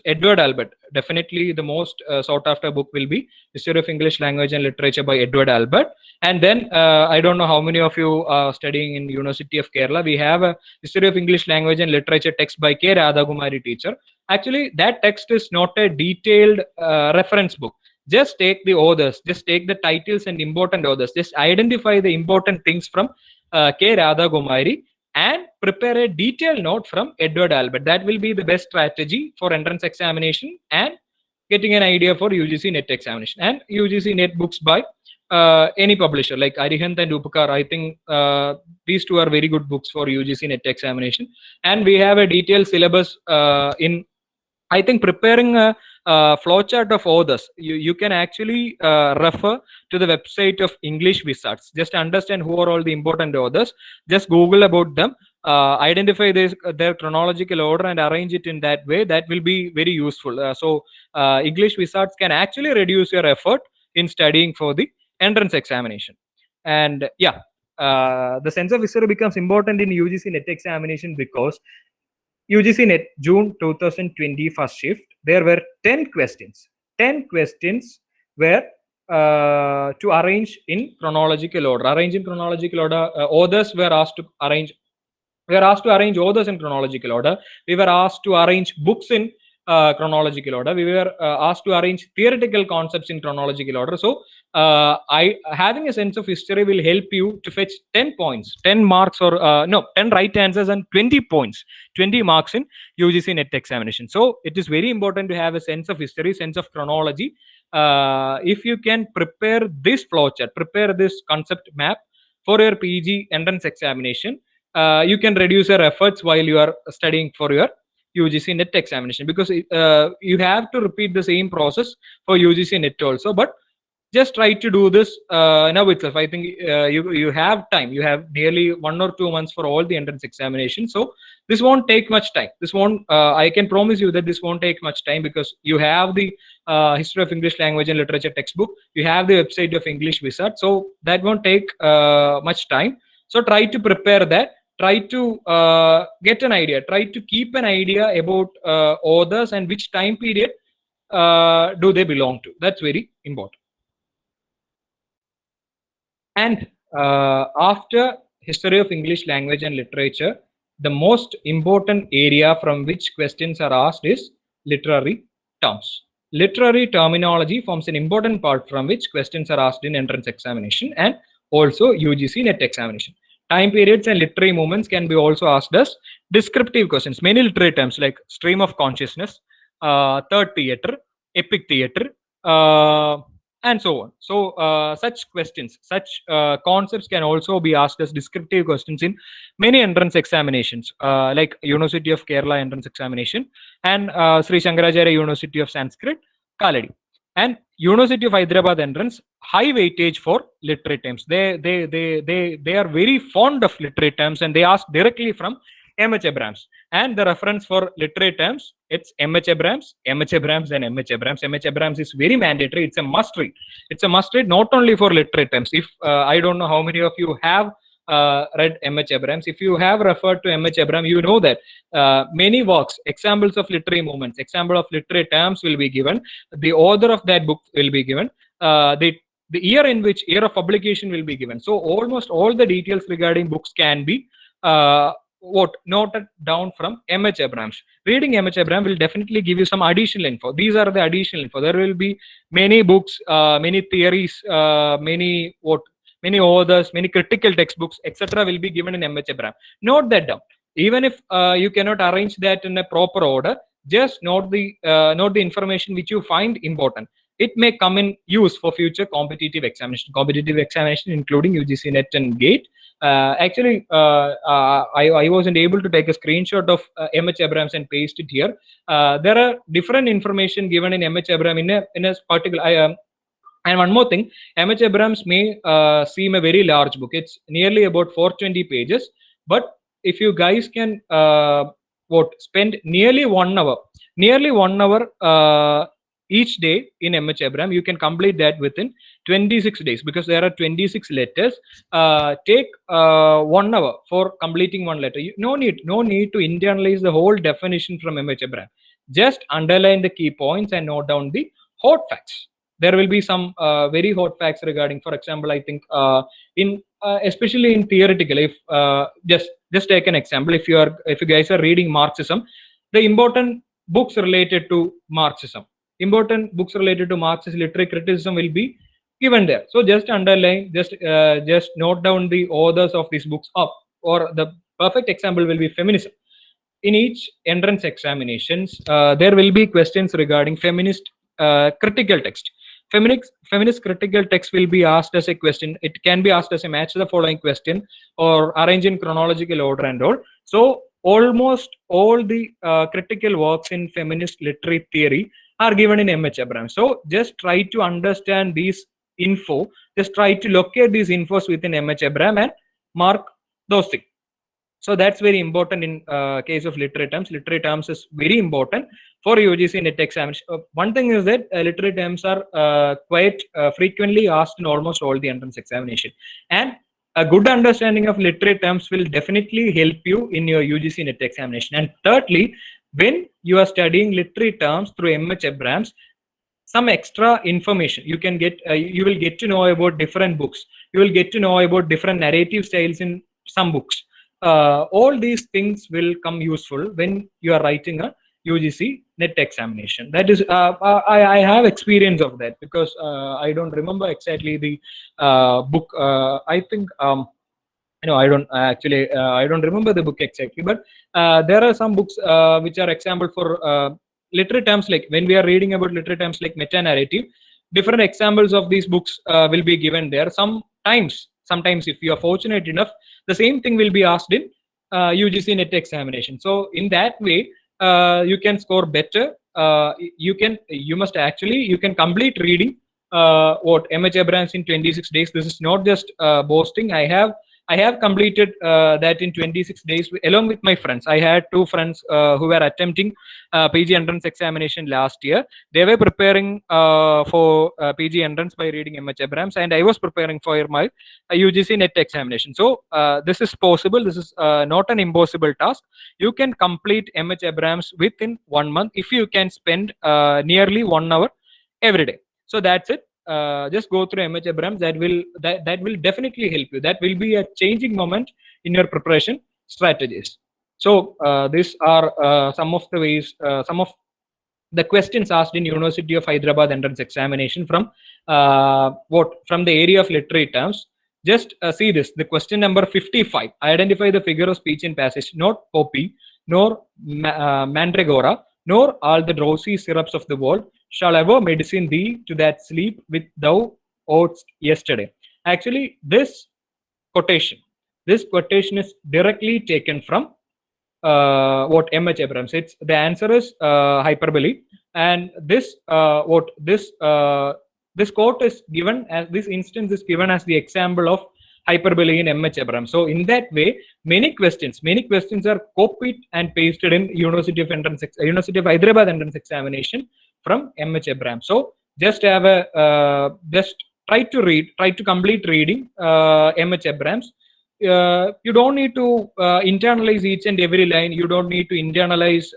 Edward Albert. Definitely the most sought after book will be History of English Language and Literature by Edward Albert. And then I don't know how many of you are studying in University of Kerala. We have a History of English Language and Literature text by K. Radhakumari teacher. Actually, that text is not a detailed reference book. Just take the authors, just take the titles and important authors, just identify the important things from K. Radhakumari and prepare a detailed note from Edward Albert. That will be the best strategy for entrance examination and getting an idea for UGC NET examination. And UGC NET books by any publisher like Arihant and Upakar. I think these 2 are very good books for UGC NET examination. And we have a detailed syllabus in, I think, preparing a flowchart of authors. You can actually refer to the website of English Wizards. Just understand who are all the important authors. Just Google about them, identify their chronological order and arrange it in that way. That will be very useful. So English Wizards can actually reduce your effort in studying for the entrance examination. And yeah, the sense of history becomes important in UGC NET examination because UGC NET June 2020 first shift, there were 10 questions. 10 questions were to arrange in chronological order. Authors were asked to arrange. We were asked to arrange authors in chronological order. We were asked to arrange books in chronological order. We were asked to arrange theoretical concepts in chronological order. So having a sense of history will help you to fetch 10 points, 10 marks, or 10 right answers and 20 points, 20 marks in UGC NET examination. So it is very important to have a sense of history, sense of chronology. If you can prepare this flowchart, prepare this concept map for your PG entrance examination, you can reduce your efforts while you are studying for your UGC NET examination, because you have to repeat the same process for UGC NET also. But just try to do this now itself. I think you have time. You have nearly 1 or 2 months for all the entrance examinations. So this won't take much time. This won't. I can promise you that this won't take much time, because you have the History of English Language and Literature textbook. You have the website of English Wizard. So that won't take much time. So try to prepare that. Try to get an idea. Try to keep an idea about authors and which time period do they belong to. That's very important. And after History of English Language and Literature, the most important area from which questions are asked is literary terms. Literary terminology forms an important part from which questions are asked in entrance examination and also UGC NET examination. Time periods and literary movements can be also asked as descriptive questions. Many literary terms like stream of consciousness, third theatre, epic theatre, and so on. So such questions, such concepts can also be asked as descriptive questions in many entrance examinations, like University of Kerala entrance examination and Sri Shankaracharya University of Sanskrit, Kaladi. And University of Hyderabad entrance, high weightage for literary terms. They are very fond of literary terms, and they ask directly from M.H. Abrams. And the reference for literary terms, it's M.H. Abrams, M.H. Abrams, and M.H. Abrams. M.H. Abrams is very mandatory. It's a must read. It's a must read not only for literary terms. If I don't know how many of you have read M.H. Abrams. If you have referred to M.H. Abrams, you know that many works, examples of literary movements, example of literary terms will be given. The author of that book will be given. The year in which year of publication will be given. So almost all the details regarding books can be noted down from M.H. Abrams. Reading M.H. Abrams will definitely give you some additional info. These are the additional info. There will be many books, many theories, many authors, many critical textbooks, etc. will be given in M.H. Abrams. Note that down. Even if you cannot arrange that in a proper order, just note the information which you find important. It may come in use for future competitive examination including UGC NET and GATE. I wasn't able to take a screenshot of M.H. Abrams and paste it here. There are different information given in M.H. Abrams in a particular. And one more thing, M.H. Abrams may seem a very large book. It's nearly about 420 pages. But if you guys can spend nearly 1 hour each day in M.H. Abrams, you can complete that within 26 days because there are 26 letters. Take 1 hour for completing one letter. No need to internalize the whole definition from M.H. Abrams. Just underline the key points and note down the hot facts. There will be some very hot facts regarding, for example, I think especially in theoretical, if just take an example, if you guys are reading Marxism, the important books related to Marxism, Marxist literary criticism will be given there. So just underline, just note down the authors of these books up. Or the perfect example will be feminism. In each entrance examinations, there will be questions regarding feminist critical text. Feminist critical text will be asked as a question. It can be asked as a match the following question or arrange in chronological order and all. So almost all the critical works in feminist literary theory are given in M.H. Abrams. So just try to understand these info. Just try to locate these infos within M.H. Abrams and mark those things. So that's very important in case of literary terms. Literary terms is very important for UGC NET examination. One thing is that literary terms are quite frequently asked in almost all the entrance examination. And a good understanding of literary terms will definitely help you in your UGC NET examination. And thirdly, when you are studying literary terms through M.H. Abrams, some extra information you can get. You will get to know about different books. You will get to know about different narrative styles in some books. All these things will come useful when you are writing a UGC NET examination. That is, I have experience of that because I don't remember exactly the book. I think I don't remember the book exactly, but there are some books which are example for literary terms. Like when we are reading about literary terms like meta narrative, different examples of these books will be given there. Sometimes if you are fortunate enough, the same thing will be asked in UGC NET examination. So in that way, you can score better. You can complete reading M.H. Abrams in 26 days. This is not just boasting. I have completed that in 26 days along with my friends. I had 2 friends who were attempting PG entrance examination last year. They were preparing for PG entrance by reading M.H. Abrams, and I was preparing for my UGC NET examination. So this is possible. This is not an impossible task. You can complete M.H. Abrams within 1 month if you can spend nearly 1 hour every day. So that's it. Just go through M.H. Abrams. That will definitely help you. That will be a changing moment in your preparation strategies. So these are some of the ways, some of the questions asked in University of Hyderabad entrance examination from the area of literary terms. Just see this. The question number 55. Identify the figure of speech in passage. Not poppy, nor mandragora, nor all the drowsy syrups of the world shall ever medicine thee to that sleep which thou oughtst yesterday. Actually, this quotation is directly taken from M.H. Abrams. The answer is hyperbole, and this quote is given as, this instance is given as the example of hyperbole in M.H. Abrams. So in that way, many questions are copied and pasted in University of Hyderabad entrance examination from M.H. Abrams. So just try to complete reading M.H. Abrams. You don't need to internalize each and every line. You don't need to internalize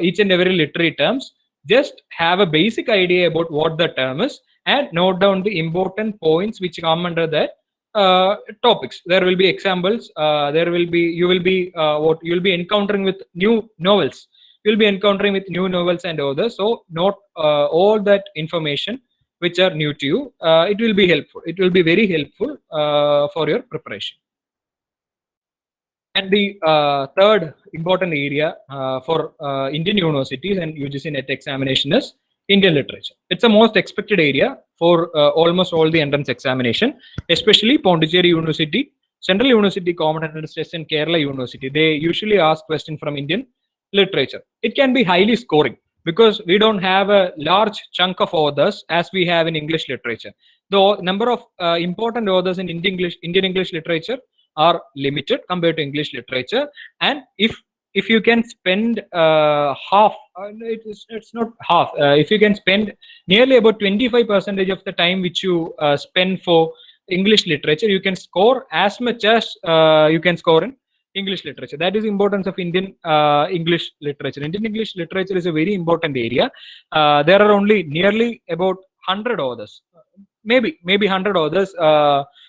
each and every literary terms. Just have a basic idea about what the term is and note down the important points which come under that topics. There will be examples. There will be you will be what you will be encountering with new novels. You'll be encountering with new novels and authors. So not all that information which are new to you. It will be helpful. It will be very helpful for your preparation. And the third important area for Indian universities and UGC NET examination is Indian literature. It's the most expected area for almost all the entrance examination, especially Pondicherry University, Central University Common Entrance Test, and Kerala University. They usually ask questions from Indian literature. It can be highly scoring because we don't have a large chunk of authors as we have in English literature. The number of important authors in Indian English literature are limited compared to English literature, and if you can spend half, it's not half, if you can spend nearly about 25% of the time which you spend for English literature, you can score as much as you can score in English literature. That is the importance of Indian English literature. Indian English literature is a very important area. There are only nearly about 100 authors, maybe 100 authors.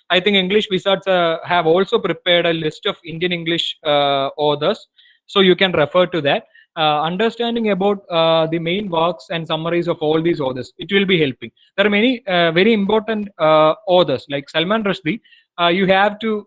I think English Wizards have also prepared a list of Indian English authors, so you can refer to that. Understanding about the main works and summaries of all these authors, it will be helping. There are many very important authors like Salman Rushdie. You have to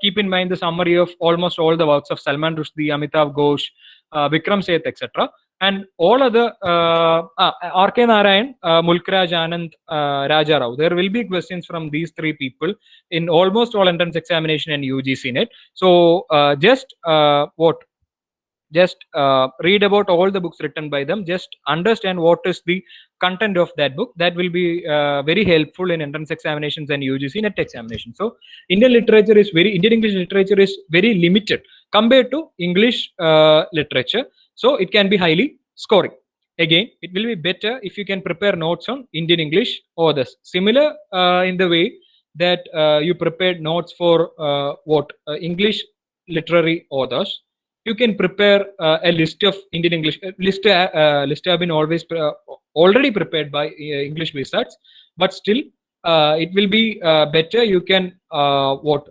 keep in mind the summary of almost all the works of Salman Rushdie, Amitav Ghosh, Vikram Seth, etc. And all other R.K. Narayan, Mulkraj Anand, Raja Rao. There will be questions from these three people in almost all entrance examination and UGC NET. So just read about all the books written by them. Just understand what is the content of that book. That will be very helpful in entrance examinations and UGC NET examinations. So Indian English literature is very limited compared to English literature. So it can be highly scoring. Again, it will be better if you can prepare notes on Indian English authors. Similar in the way that you prepared notes for English literary authors. You can prepare a list of Indian English list have been already prepared by English Wizards, but still it will be better. You can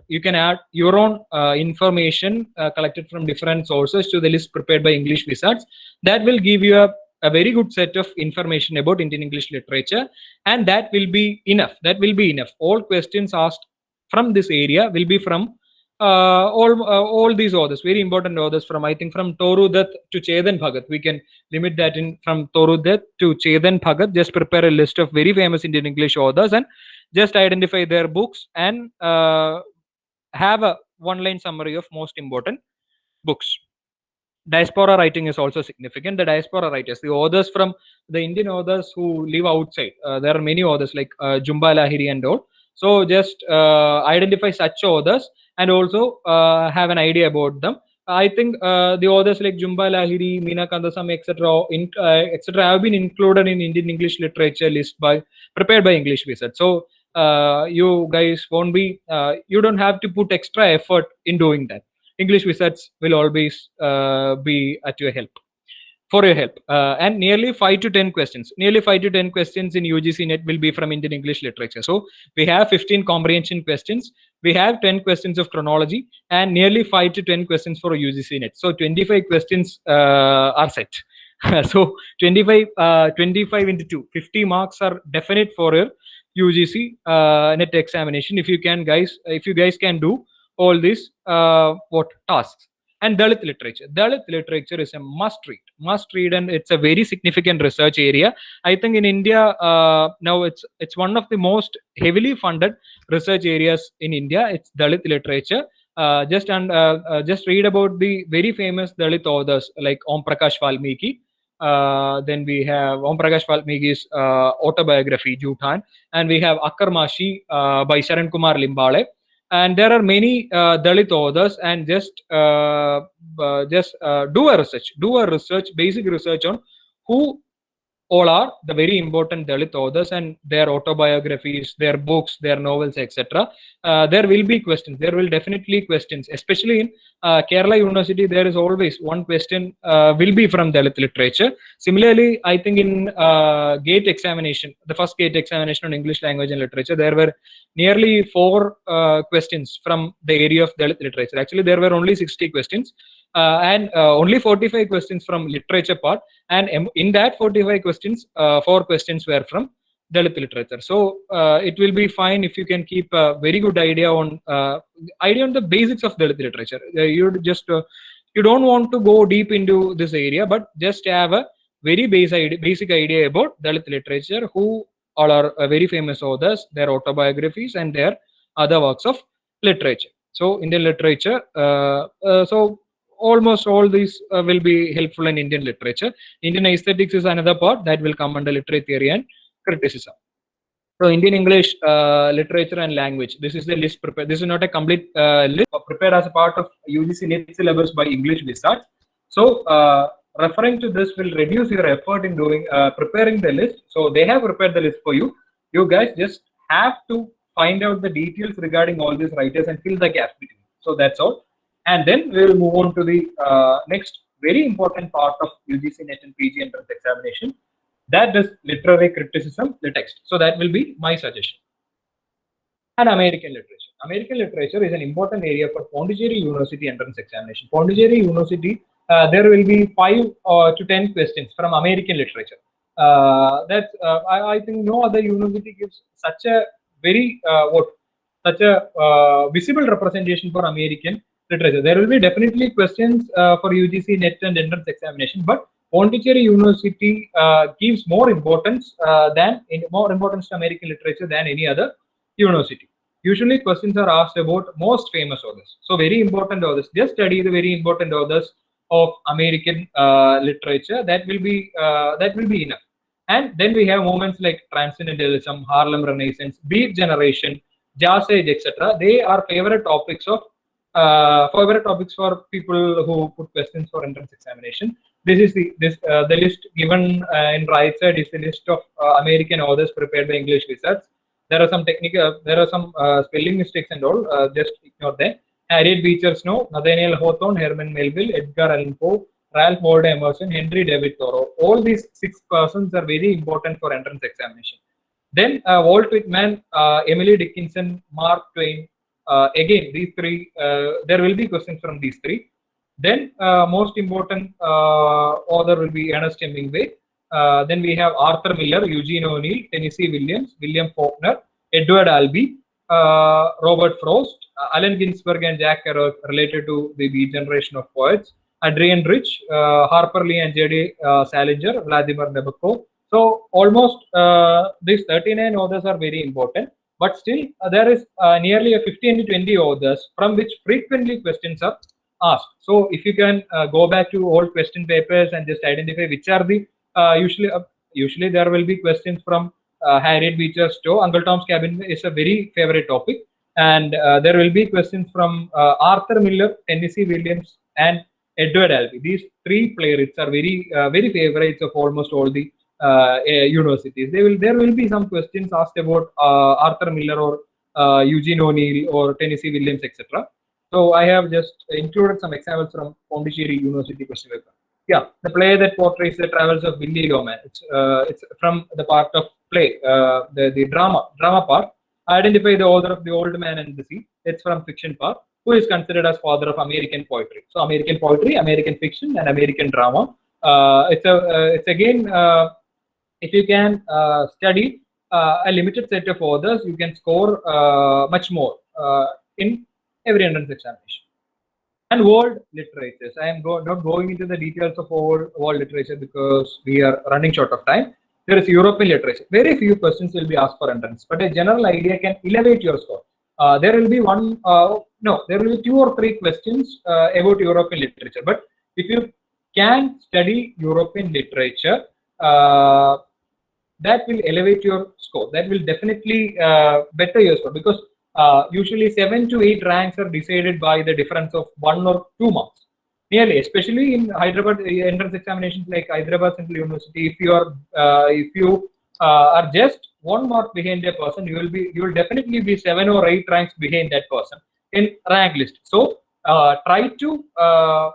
you can add your own information collected from different sources to the list prepared by English Wizards. That will give you a very good set of information about Indian English literature, and that will be enough. All questions asked from this area will be from all these authors, very important authors, from I think from Toru Dutt to Chetan Bhagat. We can limit that in from Toru Dutt to Chetan Bhagat. Just prepare a list of very famous Indian English authors and just identify their books and have a one-line summary of most important books. Diaspora writing is also significant. The diaspora writers, the authors from the Indian authors who live outside, there are many authors like Jhumpa Lahiri and all. So just identify such authors and also have an idea about them. I think the authors like Jhumpa Lahiri, Meena Kandasamy, etc., have been included in Indian English literature list prepared by English Wizards. So you guys won't be, you don't have to put extra effort in doing that. English Wizards will always be at your help. For your help, and nearly 5 to 10 questions in UGC NET will be from Indian English literature. So we have 15 comprehension questions, we have 10 questions of chronology, and nearly 5 to 10 questions for UGC NET. So 25 questions are set. So 25 into 2, 50 marks are definite for your UGC NET examination if you guys can do all these tasks. And Dalit literature is a must read, and it's a very significant research area. I think in India now it's one of the most heavily funded research areas in India. It's Dalit literature. Just read about the very famous Dalit authors like Om Prakash Valmiki. Then we have Om Prakash Valmiki's autobiography Juthan, and we have Akkar Mashi by Sharan Kumar Limbale. And there are many Dalit authors, and just do a research, basic research on who all are the very important Dalit authors and their autobiographies, their books, their novels, etc. There will be questions. There will definitely questions, especially in Kerala University. There is always one question will be from Dalit literature. Similarly, I think in GATE examination, the first GATE examination on English language and literature, there were nearly 4 questions from the area of Dalit literature. Actually, there were only 60 questions. And only 45 questions from literature part, and in that 45 questions, 4 questions were from Dalit literature. So it will be fine if you can keep a very good idea on the basics of Dalit literature. You don't want to go deep into this area, but just have a very basic idea about Dalit literature, who all are very famous authors, their autobiographies, and their other works of literature. So Indian literature. So almost all these will be helpful in Indian literature. Indian aesthetics is another part that will come under literary theory and criticism. So Indian English literature and language. This is the list prepared. This is not a complete list, prepared as a part of UGC NET syllabus by English Wizards. So referring to this will reduce your effort in doing preparing the list. So they have prepared the list for you. You guys just have to find out the details regarding all these writers and fill the gaps between. So that's all. And then we will move on to the next very important part of UGC NET and PG entrance examination. That is literary criticism, the text. So that will be my suggestion. And American literature. American literature is an important area for Pondicherry University entrance examination. Pondicherry University, there will be 5 to 10 questions from American literature. I think no other university gives such a very visible representation for American literature. There will be definitely questions for UGC NET and entrance examination, but Pondicherry University gives more importance to American literature than any other university. Usually questions are asked about most famous authors. So very important authors. Just study the very important authors of American literature. That will be enough. And then we have moments like Transcendentalism, Harlem Renaissance, Beat Generation, Jazz Age, etc. They are favorite topics for people who put questions for entrance examination. This is the list given in right side is the list of American authors prepared by English Wizards. There are some spelling mistakes and all. Just ignore them. Harriet Beecher Stowe, Nathaniel Hawthorne, Herman Melville, Edgar Allan Poe, Ralph Waldo Emerson, Henry David Thoreau. All these 6 persons are very important for entrance examination. Then Walt Whitman, Emily Dickinson, Mark Twain. Again, these 3, there will be questions from these 3. Then most important author will be Ernest Hemingway. Then we have Arthur Miller, Eugene O'Neill, Tennessee Williams, William Faulkner, Edward Albee, Robert Frost, Allen Ginsberg and Jack Kerouac related to the Beat generation of poets, Adrian Rich, Harper Lee and J.D. Salinger, Vladimir Nabokov. So almost these 39 authors are very important, but still there is nearly a 15 to 20 authors from which frequently questions are asked. So if you can go back to old question papers and just identify which are the usually there will be questions from Harriet Beecher Stowe. Uncle Tom's Cabin is a very favorite topic, and there will be questions from Arthur Miller, Tennessee Williams, and Edward Albee. These 3 playwrights are very favorites of almost all the universities. There will be some questions asked about Arthur Miller or Eugene O'Neill or Tennessee Williams, etc. So I have just included some examples from Pondicherry University question paper. Yeah, the play that portrays the travels of Willie Loman. It's from the part of play, the drama part. Identify the author of The Old Man and the Sea. It's from fiction part. Who is considered as father of American poetry? So American poetry, American fiction, and American drama. It's again, if you can study a limited set of authors, you can score much more in every entrance examination. And world literatures. I am not going into the details of world literature because we are running short of time. There is European literature. Very few questions will be asked for entrance, but a general idea can elevate your score. There will be there will be 2 or 3 questions about European literature. But if you can study European literature, that will elevate your score. That will definitely better your score, because usually 7 to 8 ranks are decided by the difference of 1 or 2 marks. Nearly, especially in Hyderabad entrance examinations like Hyderabad Central University, if you are just one mark behind a person, you will definitely be 7 or 8 ranks behind that person in rank list. So try to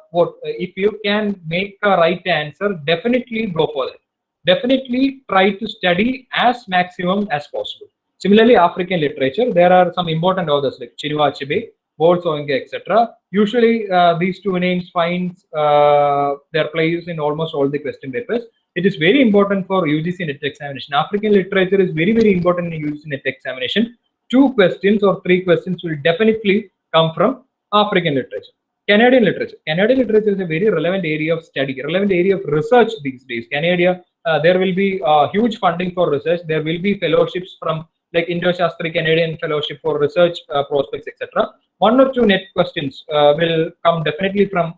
what if you can make a right answer, definitely go for it. Definitely try to study as maximum as possible. Similarly, African literature, there are some important authors like Chinua Achebe, Bolt Soinka, etc. Usually, these two names find their place in almost all the question papers. It is very important for UGC NET examination. African literature is very important in UGC NET examination. 2 questions or 3 questions will definitely come from African literature. Canadian literature. Canadian literature is a very relevant area of study, relevant area of research these days. Canada, there will be huge funding for research. There will be fellowships from like Indo-Shastri Canadian Fellowship for Research Prospects, etc. 1 or 2 net questions will come definitely from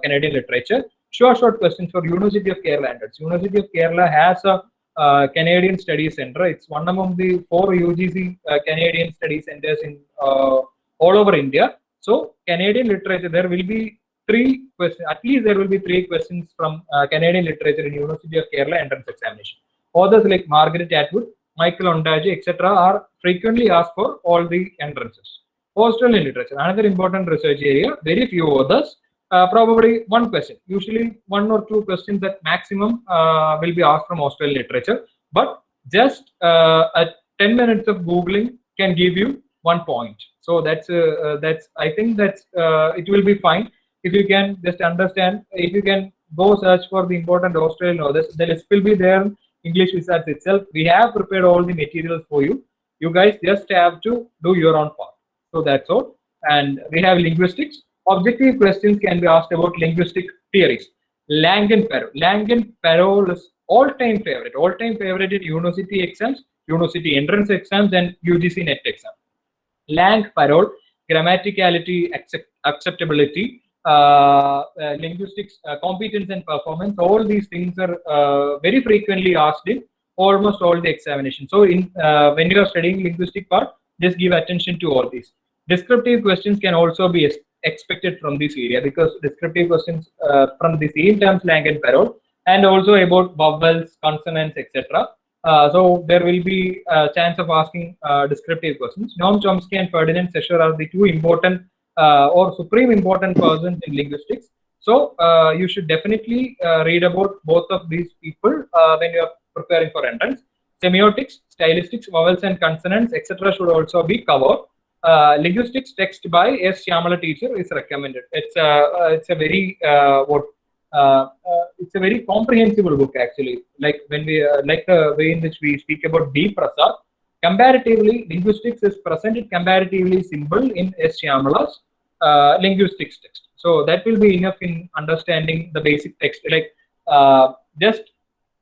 Canadian literature. Short questions for University of Kerala standards. University of Kerala has a Canadian Studies Center. It's one among the 4 UGC Canadian Study Centers in all over India. So Canadian literature, there will be 3 questions. At least there will be 3 questions from Canadian literature in University of Kerala entrance examination. Authors like Margaret Atwood, Michael Ondaatje, etc. are frequently asked for all the entrances. Australian literature, another important research area. Very few authors. Probably 1 question. Usually 1 or 2 questions at maximum will be asked from Australian literature. But just 10 minutes of Googling can give you 1 point. So that's I think that's it will be fine if you can just understand. If you can go search for the important Australian authors, the list will be there. English Research itself. We have prepared all the materials for you. You guys just have to do your own part. So that's all. And we have linguistics. Objective questions can be asked about linguistic theories. Langan-Parole. Langan-Parole is all-time favorite in university exams, university entrance exams, and UGC NET exam. Lang-Parole, grammaticality, acceptability, linguistics, competence and performance. All these things are very frequently asked in almost all the examinations. So when you are studying linguistic part, just give attention to all these. Descriptive questions can also be expected from this area because descriptive questions from the same terms, Langan-Parole, and also about vowels, consonants, etc. So there will be a chance of asking descriptive questions. Noam Chomsky and Ferdinand Saussure are the 2 important or supreme important persons in linguistics. So you should definitely read about both of these people when you are preparing for entrance. Semiotics, stylistics, vowels and consonants, etc. should also be covered. Linguistics text by S. Shyamala teacher is recommended. It's a very it's a very comprehensible book actually. Like when we like the way in which we speak about D. Prasad. Comparatively, linguistics is presented comparatively simple in S. Shyamala's linguistics text. So that will be enough in understanding the basic text. Like just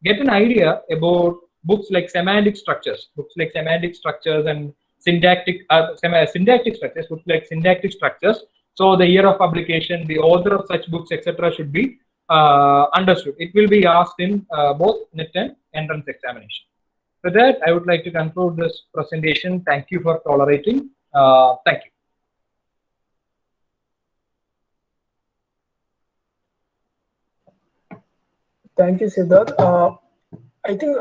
get an idea about books like semantic structures, and syntactic structures, books like syntactic structures. So the year of publication, the author of such books, etc. should be understood. It will be asked in both NET and entrance examination. With that, I would like to conclude this presentation. Thank you for tolerating. Thank you.
Thank you, Siddharth. I think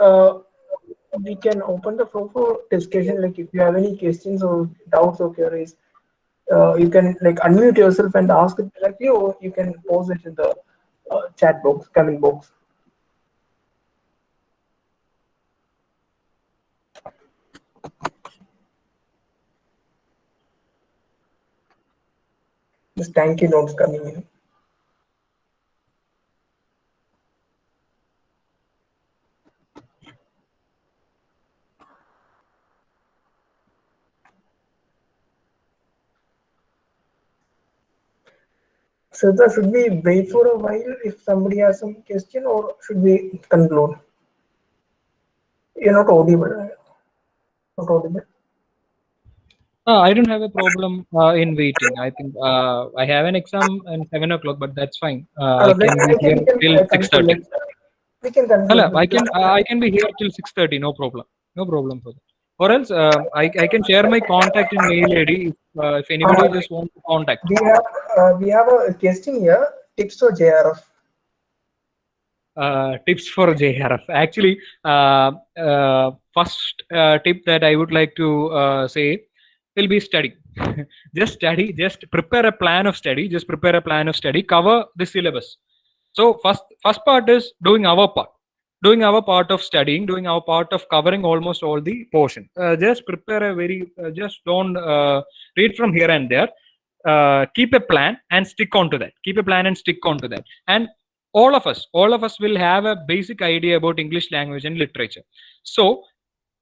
we can open the floor for discussion. Like if you have any questions or doubts or queries, you can like unmute yourself and ask it directly, or you can post it in the chat box, comment box. Just thank you notes coming in. So should we wait for a while if somebody has some question, or should we conclude? You're not audible. Not audible.
I don't have a problem in waiting. I think I have an exam at 7 o'clock, but that's fine. I can be here till 6:30.
We can conclude.
I can be here till 6:30. No problem. No problem for that. Or else I can share my contact in mail ID if anybody just wants to contact.
We have a question here. tips for JRF?
Tips for JRF. Actually, first tip that I would like to say will be study. Just study. Just prepare a plan of study. Just prepare a plan of study. Cover the syllabus. So first part is doing our part. Doing our part of studying, doing our part of covering almost all the portion. Just prepare a very, just don't read from here and there. Keep a plan and stick on to that. Keep a plan and stick on to that. And all of us will have a basic idea about English language and literature. So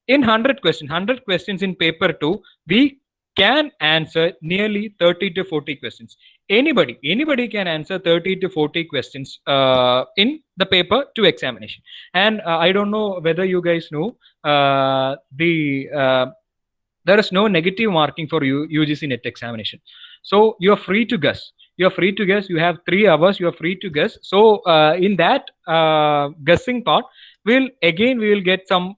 in 100 questions in paper 2, we can answer nearly 30 to 40 questions. Anybody can answer 30 to 40 questions in the paper 2 examination. And I don't know whether you guys know, there is no negative marking for UGC NET examination. So you are free to guess. You have 3 hours. You are free to guess. So in that guessing part, we will get some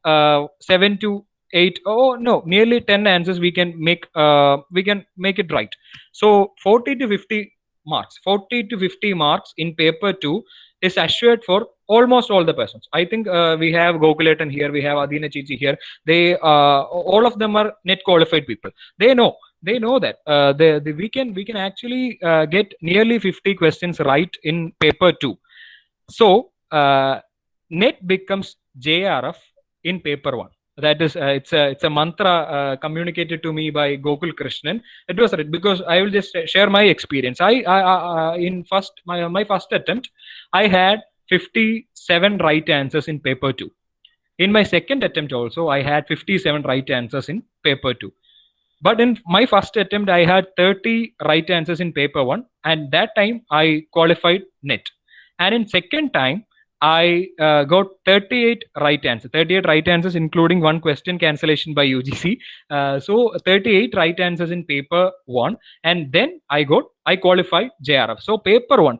7 to 8. Oh no, nearly 10 answers we can make it right. So 40 to 50 marks in paper 2 is assured for almost all the persons. I think we have Gokulatan here, we have Adina Chichi here. They all of them are NET qualified people. They know that we can actually get nearly 50 questions right in paper 2. So NET becomes JRF in paper 1. That is, it's a mantra communicated to me by Gokul Krishnan. It was right because I will just share my experience. In my first attempt, I had 57 right answers in paper 2. In my second attempt also, I had 57 right answers in paper 2. But in my first attempt, I had 30 right answers in paper 1, and that time I qualified NET. And in second time, I got 38 right answers, including 1 question cancellation by UGC. So 38 right answers in paper 1, and then I qualified JRF. So paper 1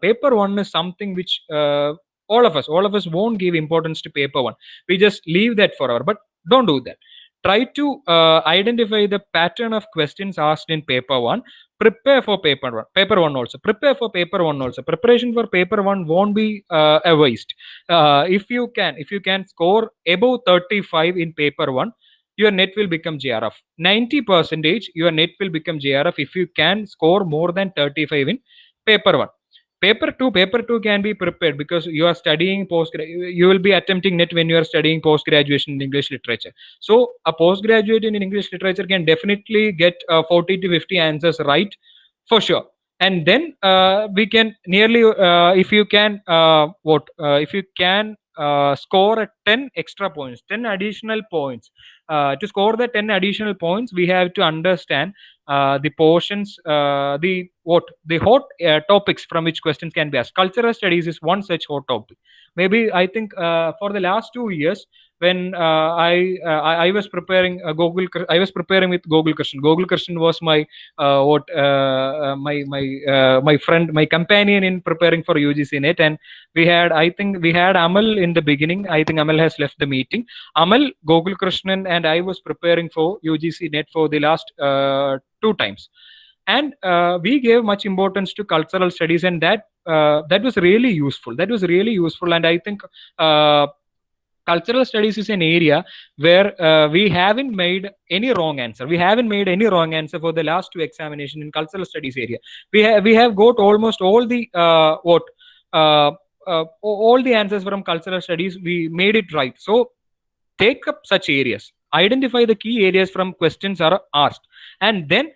is something which all of us won't give importance to paper 1. We just leave that forever. But don't do that. Try to identify the pattern of questions asked in paper 1. Prepare for paper 1 also. Preparation for paper 1 won't be a waste. If you can score above 35 in paper 1, your NET will become JRF. 90% your NET will become JRF if you can score more than 35 in paper 1. Paper 2 can be prepared because you are studying you will be attempting NET when you are studying post-graduation in English literature. So a postgraduate in English literature can definitely get 40 to 50 answers right for sure. And then we can nearly, if you can score a 10 extra points, 10 additional points. To score the 10 additional points, we have to understand the portions, the hot topics from which questions can be asked. Cultural studies is one such hot topic. Maybe I think for the last 2 years, when I was preparing I was preparing with Gokul Krishnan. Gokul Krishnan was my my friend, my companion in preparing for UGC NET, and we had Amal in the beginning. I think Amal has left the meeting. Amal, Gokul Krishnan, and I was preparing for UGC NET for the last 2 times, and we gave much importance to cultural studies, and that was really useful. And I think cultural studies is an area where we haven't made any wrong answer. For the last 2 examinations in cultural studies area. We have got almost all the all the answers from cultural studies. We made it right. So take up such areas. Identify the key areas from questions are asked, and then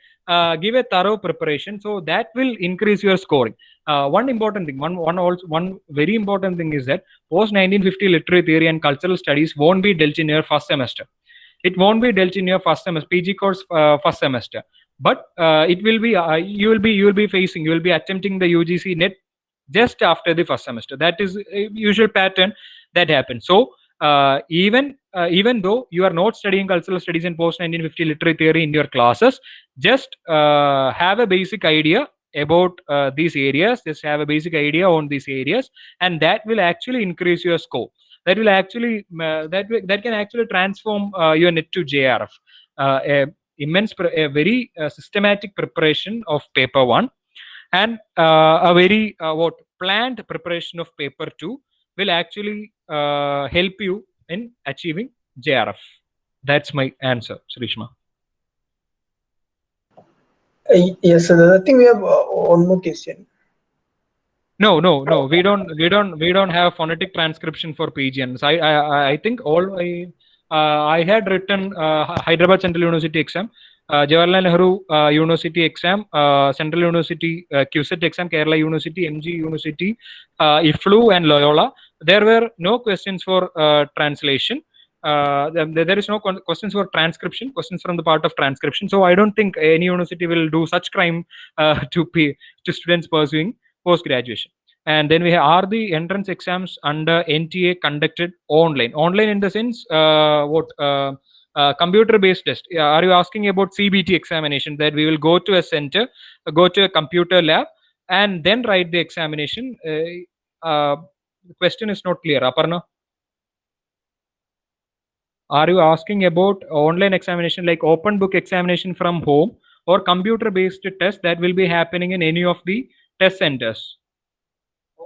give a thorough preparation. So that will increase your scoring. One very important thing is that post 1950 literary theory and cultural studies won't be dealt in your first semester. It won't be dealt in your first semester, PG course first semester. But it will be you will be attempting the UGC NET just after the first semester. That is a usual pattern that happens. So even though you are not studying cultural studies and post 1950 literary theory in your classes, just have a basic idea about these areas. Just have a basic idea on these areas, and that will actually increase your score. That will actually that can actually transform your NET to JRF. A very systematic preparation of paper 1, and a very planned preparation of paper 2 will actually help you in achieving JRF. That's my answer, Srishma.
Yes, sir. I think we have one more question.
No. We don't have phonetic transcription for PGN. So I think I had written Hyderabad Central University exam, Jawaharlal Nehru University exam, Central University QCET exam, Kerala University, MG University, IFLU and Loyola. There were no questions for translation. There is no questions for transcription, questions from the part of transcription. So I don't think any university will do such crime to students pursuing post-graduation. And then we have, are the entrance exams under NTA conducted online? Online in the sense, computer-based test. Are you asking about CBT examination, that we will go to a center, go to a computer lab, and then write the examination? The question is not clear. Aparna? Are you asking about online examination like open book examination from home, or computer-based test that will be happening in any of the test centers?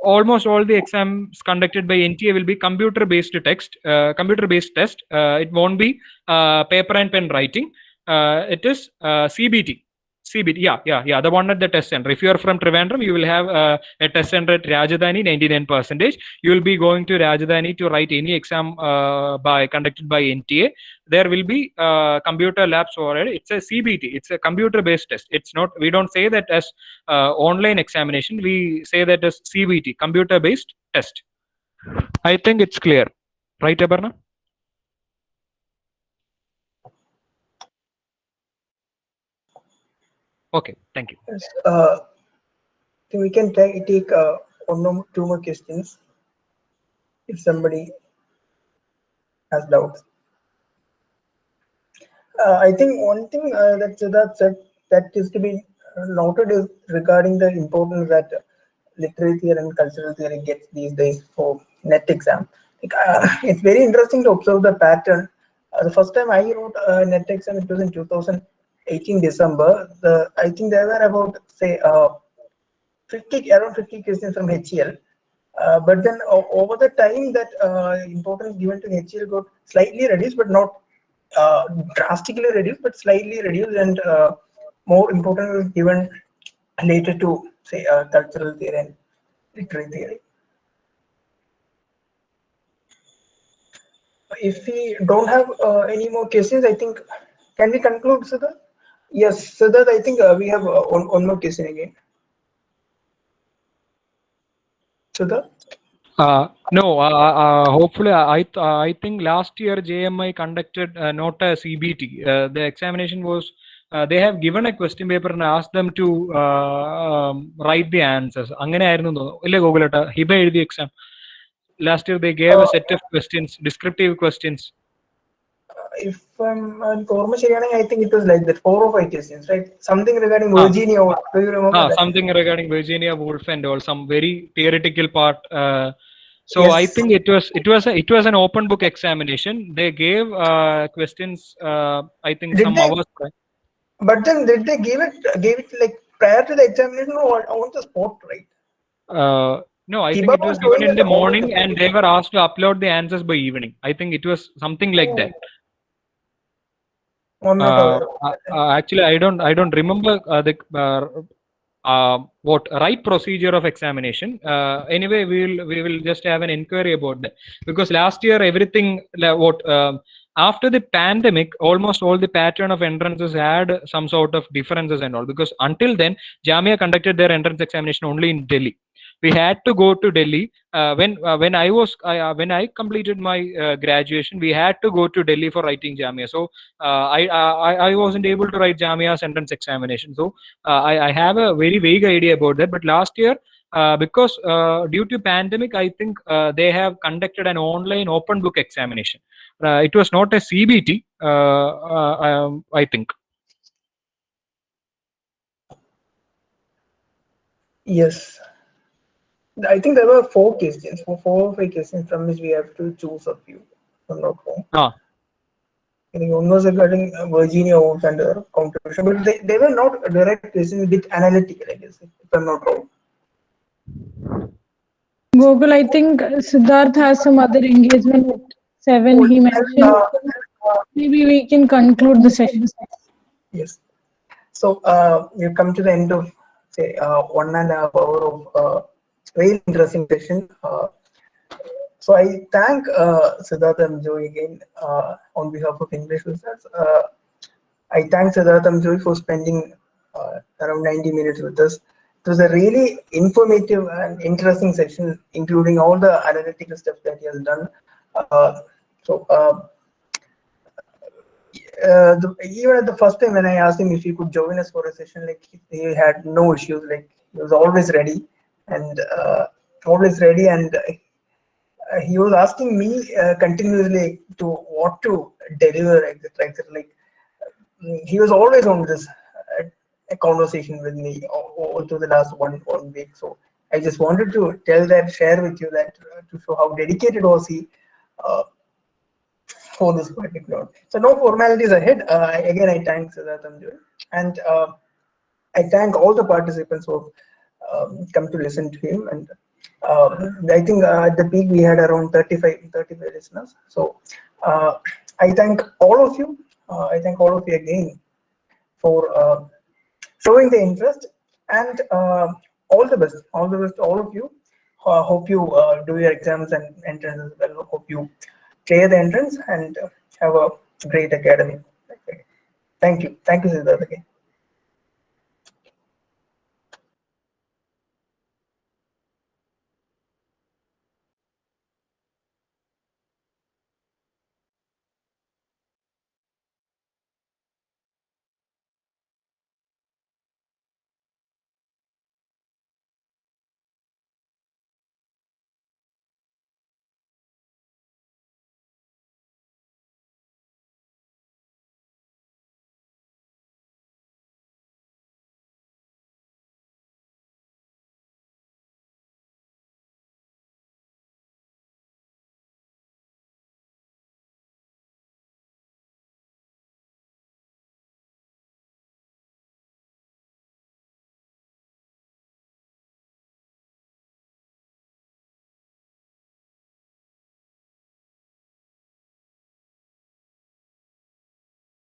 Almost all the exams conducted by NTA will be computer-based test. It won't be paper and pen writing. It is CBT. CBT, yeah. The one at the test center. If you are from Trivandrum, you will have a test center at Rajdhani, 99%. You will be going to Rajdhani to write any exam conducted by NTA. There will be computer labs already. It's a CBT. It's a computer-based test. It's not. We don't say that as online examination. We say that as CBT, computer-based test. I think it's clear, right, Aparna? Okay, thank you.
Yes, we can take one or two more questions if somebody has doubts. I think one thing that is to be noted is regarding the importance that literary theory and cultural theory gets these days for NET exam. It's very interesting to observe the pattern. The first time I wrote a NET exam, it was in 2018 December. I think there were about say around 50 questions from HCL. But then over the time, that importance given to HCL got slightly reduced, but not drastically reduced, but slightly reduced, and more importance was given later to say cultural theory and literary theory. If we don't have any more questions, I think, can we conclude, Siddharth? Yes, Siddharth, I think we have one more question again. Siddharth?
No, hopefully, I think last year JMI conducted not a CBT. The examination was, they have given a question paper and asked them to write the answers. Hiba the exam. Last year they gave a set of questions, descriptive questions.
If I'm I think it was like that, 4 or 5 questions, right? Something regarding Virginia Woolf. Do you remember that?
Something regarding Virginia Woolf and all, some very theoretical part. So
Yes.
I think it was an open book examination. They gave questions. I think
Did
some
they-
hours.
But then did they give it like prior to the examination or on the spot, right?
No, I
Hiba
think it was
was
given
doing
in
it
the
the whole
morning,
time.
and they were asked to upload the answers by evening. I think it was something like that.
I'm not aware of that.
Actually, I don't remember what right procedure of examination. Anyway, we will just have an inquiry about that, because last year everything after the pandemic, almost all the pattern of entrances had some sort of differences and all, because until then Jamia conducted their entrance examination only in Delhi. We had to go to Delhi when I completed my graduation. We had to go to Delhi for writing Jamia. So I wasn't able to write Jamia's entrance examination. So I have a very vague idea about that. But last year, because due to pandemic, I think they have conducted an online open book examination. It was not a CBT, I think.
Yes. I think there were 4 questions, 4 or 5 questions from which we have to choose a few. If I'm not wrong. I think one was regarding Virginia Woolf and their contribution, but they were not direct questions, a bit analytical, I guess, if I'm not wrong.
Gokul, I think Siddharth has some other engagement at 7, he mentioned. Maybe we can conclude the session.
Yes. So you come to the end of say 1.5 hour of very interesting session. So I thank Siddharth and Joy again on behalf of English Research. I thank Siddharth and Joy for spending around 90 minutes with us. It was a really informative and interesting session, including all the analytical stuff that he has done. So even at the first time when I asked him if he could join us for a session, like he had no issues. Like he was always ready and he was asking me continuously to what to deliver, etc., etc. Like he was always on this a conversation with me all through the last one week. So I just wanted to share with you that to show how dedicated was he uh, for this particular. So no formalities ahead. Again, I thank Siddharth Amjad, and I thank all the participants who have come to listen to him. And I think at the peak we had around 35 listeners. So I thank all of you. I thank all of you again for showing the interest, and all the best. All the best to all of you. Hope you do your exams and entrances well. Hope you clear the entrance and have a great academy. Thank you. Thank you, Siddharth, again.